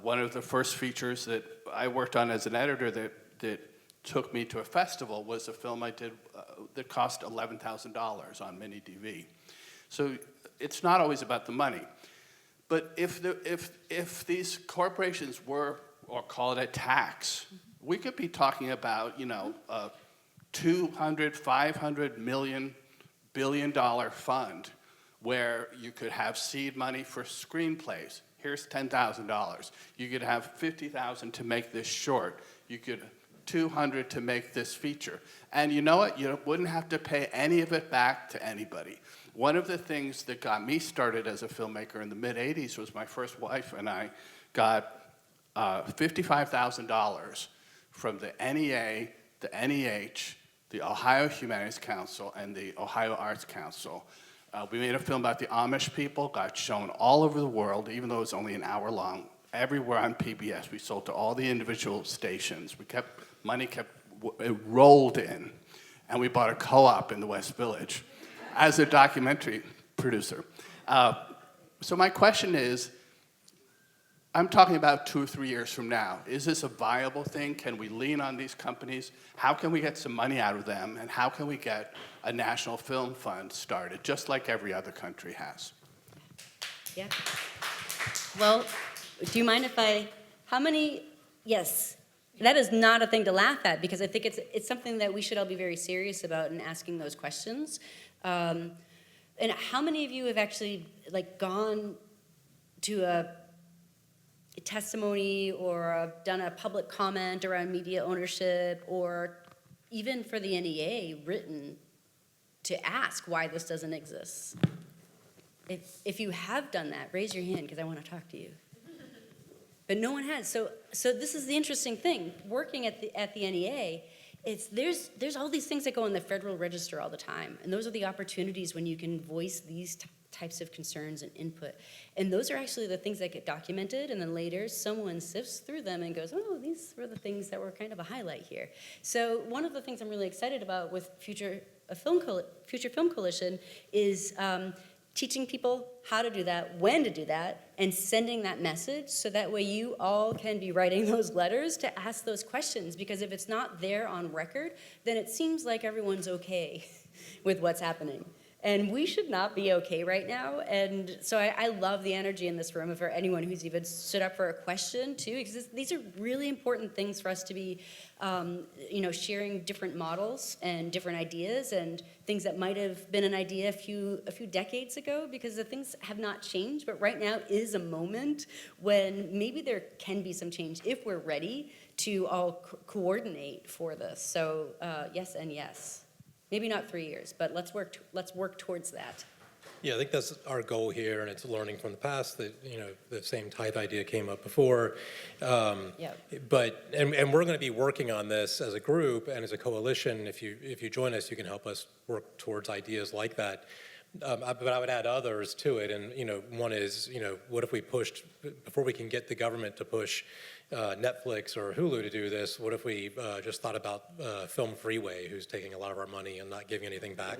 One of the first features that I worked on as an editor that took me to a festival was a film I did that cost $11,000 on mini DV. So it's not always about the money. But if these corporations were, or call it a tax, we could be talking about, a 200, 500 million, billion-dollar fund where you could have seed money for screenplays. Here's $10,000. You could have $50,000 to make this short. You could $200 to make this feature. And you know what? You wouldn't have to pay any of it back to anybody. One of the things that got me started as a filmmaker in the mid-'80s was my first wife and I got $55,000 from the NEA, the NEH, the Ohio Humanities Council, and the Ohio Arts Council. We made a film about the Amish people, got shown all over the world, even though it was only an hour long. Everywhere on PBS, we sold to all the individual stations. Money kept rolled in, and we bought a co-op in the West Village as a documentary producer. So my question is, I'm talking about 2 or 3 years from now. Is this a viable thing? Can we lean on these companies? How can we get some money out of them? And how can we get a national film fund started, just like every other country has? Yeah. Well, do you mind if yes, that is not a thing to laugh at, because I think it's something that we should all be very serious about in asking those questions. And how many of you have actually gone to a testimony or done a public comment around media ownership, or even for the NEA written to ask why this doesn't exist? If you have done that, raise your hand, because I want to talk to you. But no one has. So this is the interesting thing. Working at the NEA, there's all these things that go in the Federal Register all the time, and those are the opportunities when you can voice these types of concerns and input. And those are actually the things that get documented, and then later someone sifts through them and goes, oh, these were the things that were kind of a highlight here. So one of the things I'm really excited about with Future Film Coalition is teaching people how to do that, when to do that, and sending that message, so that way you all can be writing those letters to ask those questions. Because if it's not there on record, then it seems like everyone's okay with what's happening. And we should not be okay right now. And so I love the energy in this room, and for anyone who's even stood up for a question too, because these are really important things for us to be, sharing different models and different ideas and things that might have been an idea a few decades ago, because the things have not changed. But right now is a moment when maybe there can be some change if we're ready to all coordinate for this. So yes and yes. Maybe not 3 years, but let's work towards that. Yeah, I think that's our goal here, and it's learning from the past that the same type idea came up before. But we're going to be working on this as a group and as a coalition. If you join us, you can help us work towards ideas like that. But I would add others to it, and one is what if we pushed before we can get the government to push Netflix or Hulu to do this? What if we just thought about Film Freeway, who's taking a lot of our money and not giving anything back,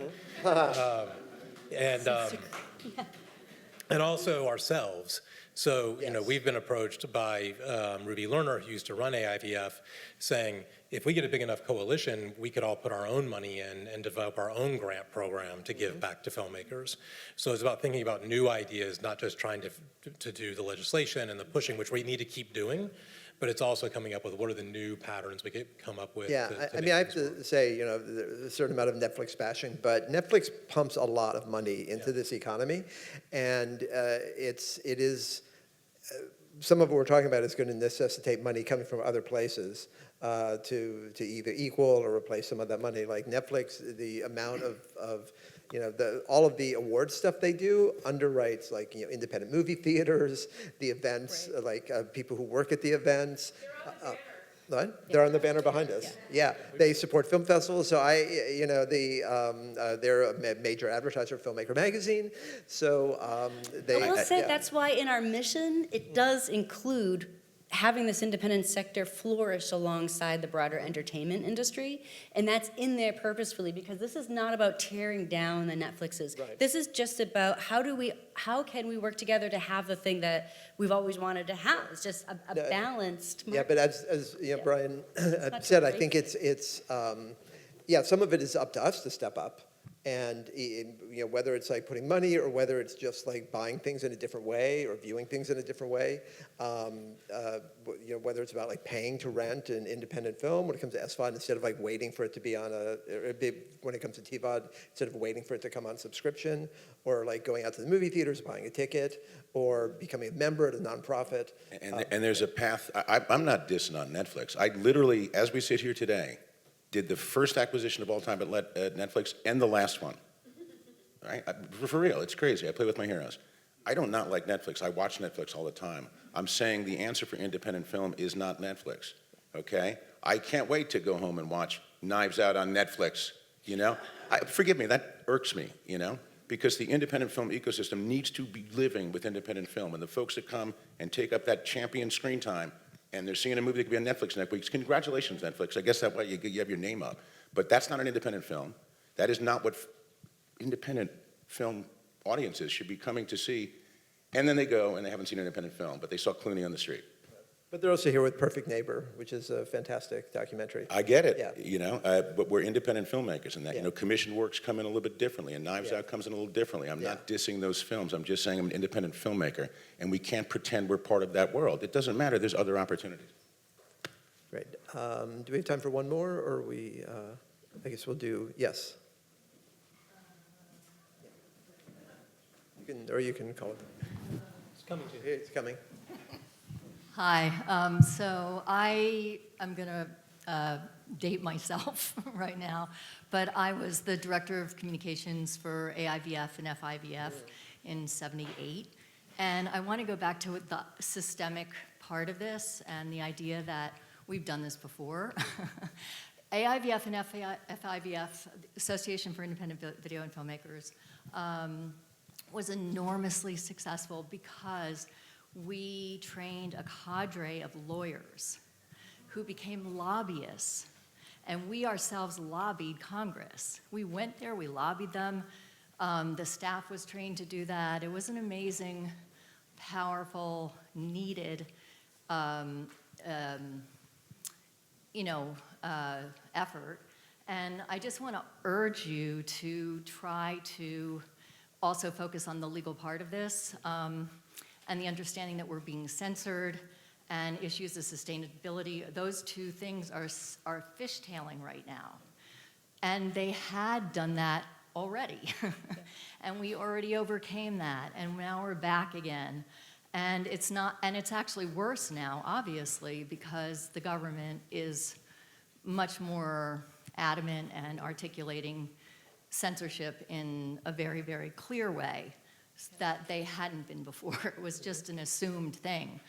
and also ourselves. So we've been approached by Ruby Lerner, who used to run AIVF, saying if we get a big enough coalition, we could all put our own money in and develop our own grant program to give back to filmmakers. So it's about thinking about new ideas, not just trying to do the legislation and the pushing, which we need to keep doing, but it's also coming up with what are the new patterns we can come up with. Yeah, to I mean, make I have things work. to say, there's a certain amount of Netflix bashing, but Netflix pumps a lot of money into this economy, and it is some of what we're talking about is going to necessitate money coming from other places to either equal or replace some of that money. Like Netflix, the amount of all of the award stuff they do underwrites like independent movie theaters, the events, like people who work at the events. What? They're on the banner behind us. Yeah, they support film festivals. So they're a major advertiser of Filmmaker magazine. So they. I will say that's why in our mission it does include having this independent sector flourish alongside the broader entertainment industry, and that's in there purposefully because this is not about tearing down the Netflixes. Right. This is just about how can we work together to have the thing that we've always wanted to have. It's just a balanced. Yeah, but as Brian said, I think it's some of it is up to us to step up. And whether it's like putting money or whether it's just like buying things in a different way or viewing things in a different way, whether it's about like paying to rent an independent film when it comes to SVOD instead of like waiting for it to be on when it comes to TVOD instead of waiting for it to come on subscription, or like going out to the movie theaters, buying a ticket, or becoming a member at a nonprofit. And there's a path. I'm not dissing on Netflix. I literally, as we sit here today, did the first acquisition of all time at Netflix and the last one. All right? For real, it's crazy. I play with my heroes. I don't not like Netflix. I watch Netflix all the time. I'm saying the answer for independent film is not Netflix, okay? I can't wait to go home and watch Knives Out on Netflix, Forgive me, that irks me, because the independent film ecosystem needs to be living with independent film. And the folks that come and take up that champion screen time and they're seeing a movie that could be on Netflix next week. Congratulations, Netflix. I guess that's why you have your name up. But that's not an independent film. That is not what independent film audiences should be coming to see. And then they go and they haven't seen an independent film, but they saw Clooney on the street. But they're also here with Perfect Neighbor, which is a fantastic documentary. I get it, yeah. But we're independent filmmakers, and that commissioned works come in a little bit differently, and Knives Out comes in a little differently. I'm not dissing those films. I'm just saying I'm an independent filmmaker, and we can't pretend we're part of that world. It doesn't matter. There's other opportunities. Great. Do we have time for one more, or we? I guess we'll do yes. You can call it. It's coming to you. It's coming. Hi. So I am going to date myself right now, but I was the director of communications for AIVF and FIVF in '78. And I want to go back to the systemic part of this and the idea that we've done this before. AIVF and FIVF, Association for Independent Video and Filmmakers, was enormously successful because we trained a cadre of lawyers who became lobbyists, and we ourselves lobbied Congress. We went there, we lobbied them. The staff was trained to do that. It was an amazing, powerful, needed, effort. And I just want to urge you to try to also focus on the legal part of this. And the understanding that we're being censored and issues of sustainability, those two things are fishtailing right now. And they had done that already. And we already overcame that, and now we're back again. And it's actually worse now, obviously, because the government is much more adamant and articulating censorship in a very, very clear way that they hadn't been before. It was just an assumed thing.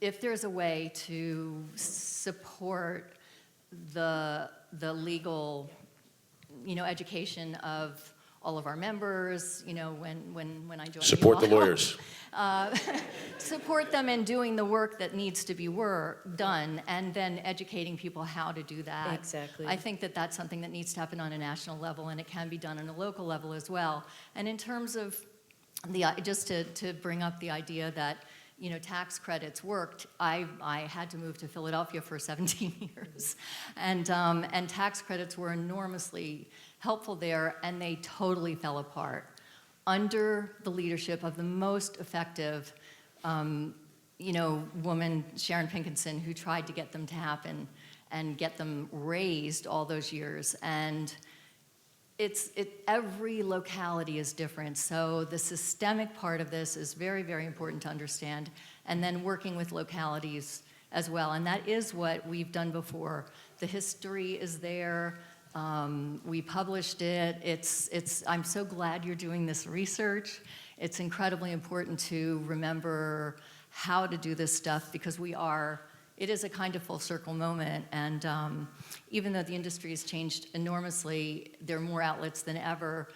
If there's a way to support the legal, education of all of our members, when I joined Support the lawyers. Support them in doing the work that needs to be done, and then educating people how to do that. Exactly. I think that that's something that needs to happen on a national level, and it can be done on a local level as well. And in terms of just to bring up the idea that tax credits worked, I had to move to Philadelphia for 17 years, and tax credits were enormously helpful there, and they totally fell apart under the leadership of the most effective woman, Sharon Pinkinson, who tried to get them to happen and get them raised all those years. And every locality is different. So the systemic part of this is very, very important to understand. And then working with localities as well. And that is what we've done before. The history is there. We published it. I'm so glad you're doing this research. It's incredibly important to remember how to do this stuff because it is a kind of full circle moment. And even though the industry has changed enormously, there are more outlets than ever.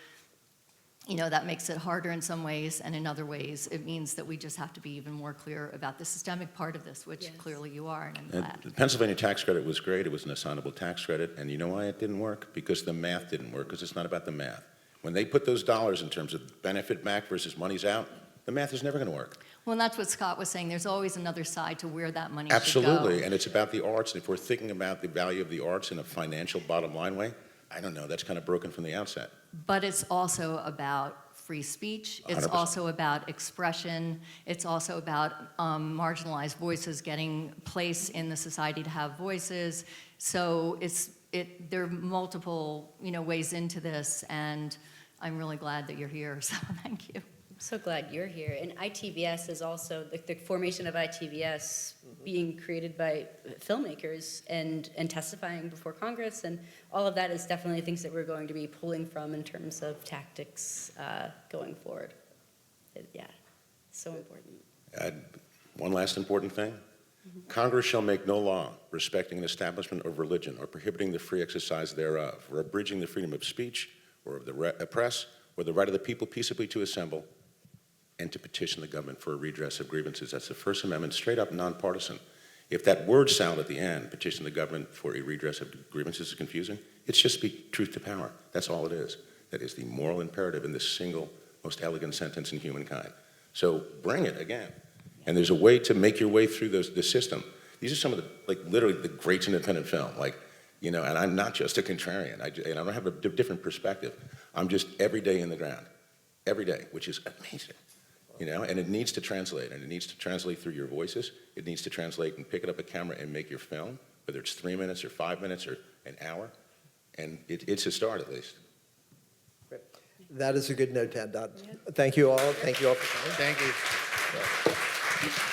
That makes it harder in some ways, and in other ways, it means that we just have to be even more clear about the systemic part of this, which clearly you are, and I'm glad. The Pennsylvania tax credit was great. It was an assignable tax credit. And you know why it didn't work? Because the math didn't work, because it's not about the math. When they put those dollars in terms of benefit back versus money's out, the math is never going to work. Well, and that's what Scott was saying. There's always another side to where that money Absolutely, should go. and it's about the arts. And if we're thinking about the value of the arts in a financial bottom line way, I don't know, that's kind of broken from the outset. But it's also about free speech. It's 100%. also about expression. It's also about marginalized voices getting place in the society to have voices. So there are multiple ways into this, and I'm really glad that you're here. So thank you. I'm so glad you're here. And ITVS is also, the formation of ITVS being created by filmmakers and testifying before Congress, and all of that is definitely things that we're going to be pulling from in terms of tactics going forward. Yeah, so important. One last important thing. Congress shall make no law respecting an establishment of religion or prohibiting the free exercise thereof, or abridging the freedom of speech or of the press, or the right of the people peaceably to assemble and to petition the government for a redress of grievances. That's the First Amendment, straight up nonpartisan. If that word sound at the end, petition the government for a redress of grievances, is confusing, it's just speak truth to power. That's all it is. That is the moral imperative in the single most elegant sentence in humankind. So bring it again. And there's a way to make your way through the system. These are some of the, literally the greats in independent film. And I'm not just a contrarian. I don't have a different perspective. I'm just every day in the ground, every day, which is amazing. And it needs to translate, and it needs to translate through your voices. It needs to translate and pick it up a camera and make your film, whether it's 3 minutes or 5 minutes or an hour. And it's a start, at least. That is a good note to end on. Thank you all. Thank you all for coming. Thank you.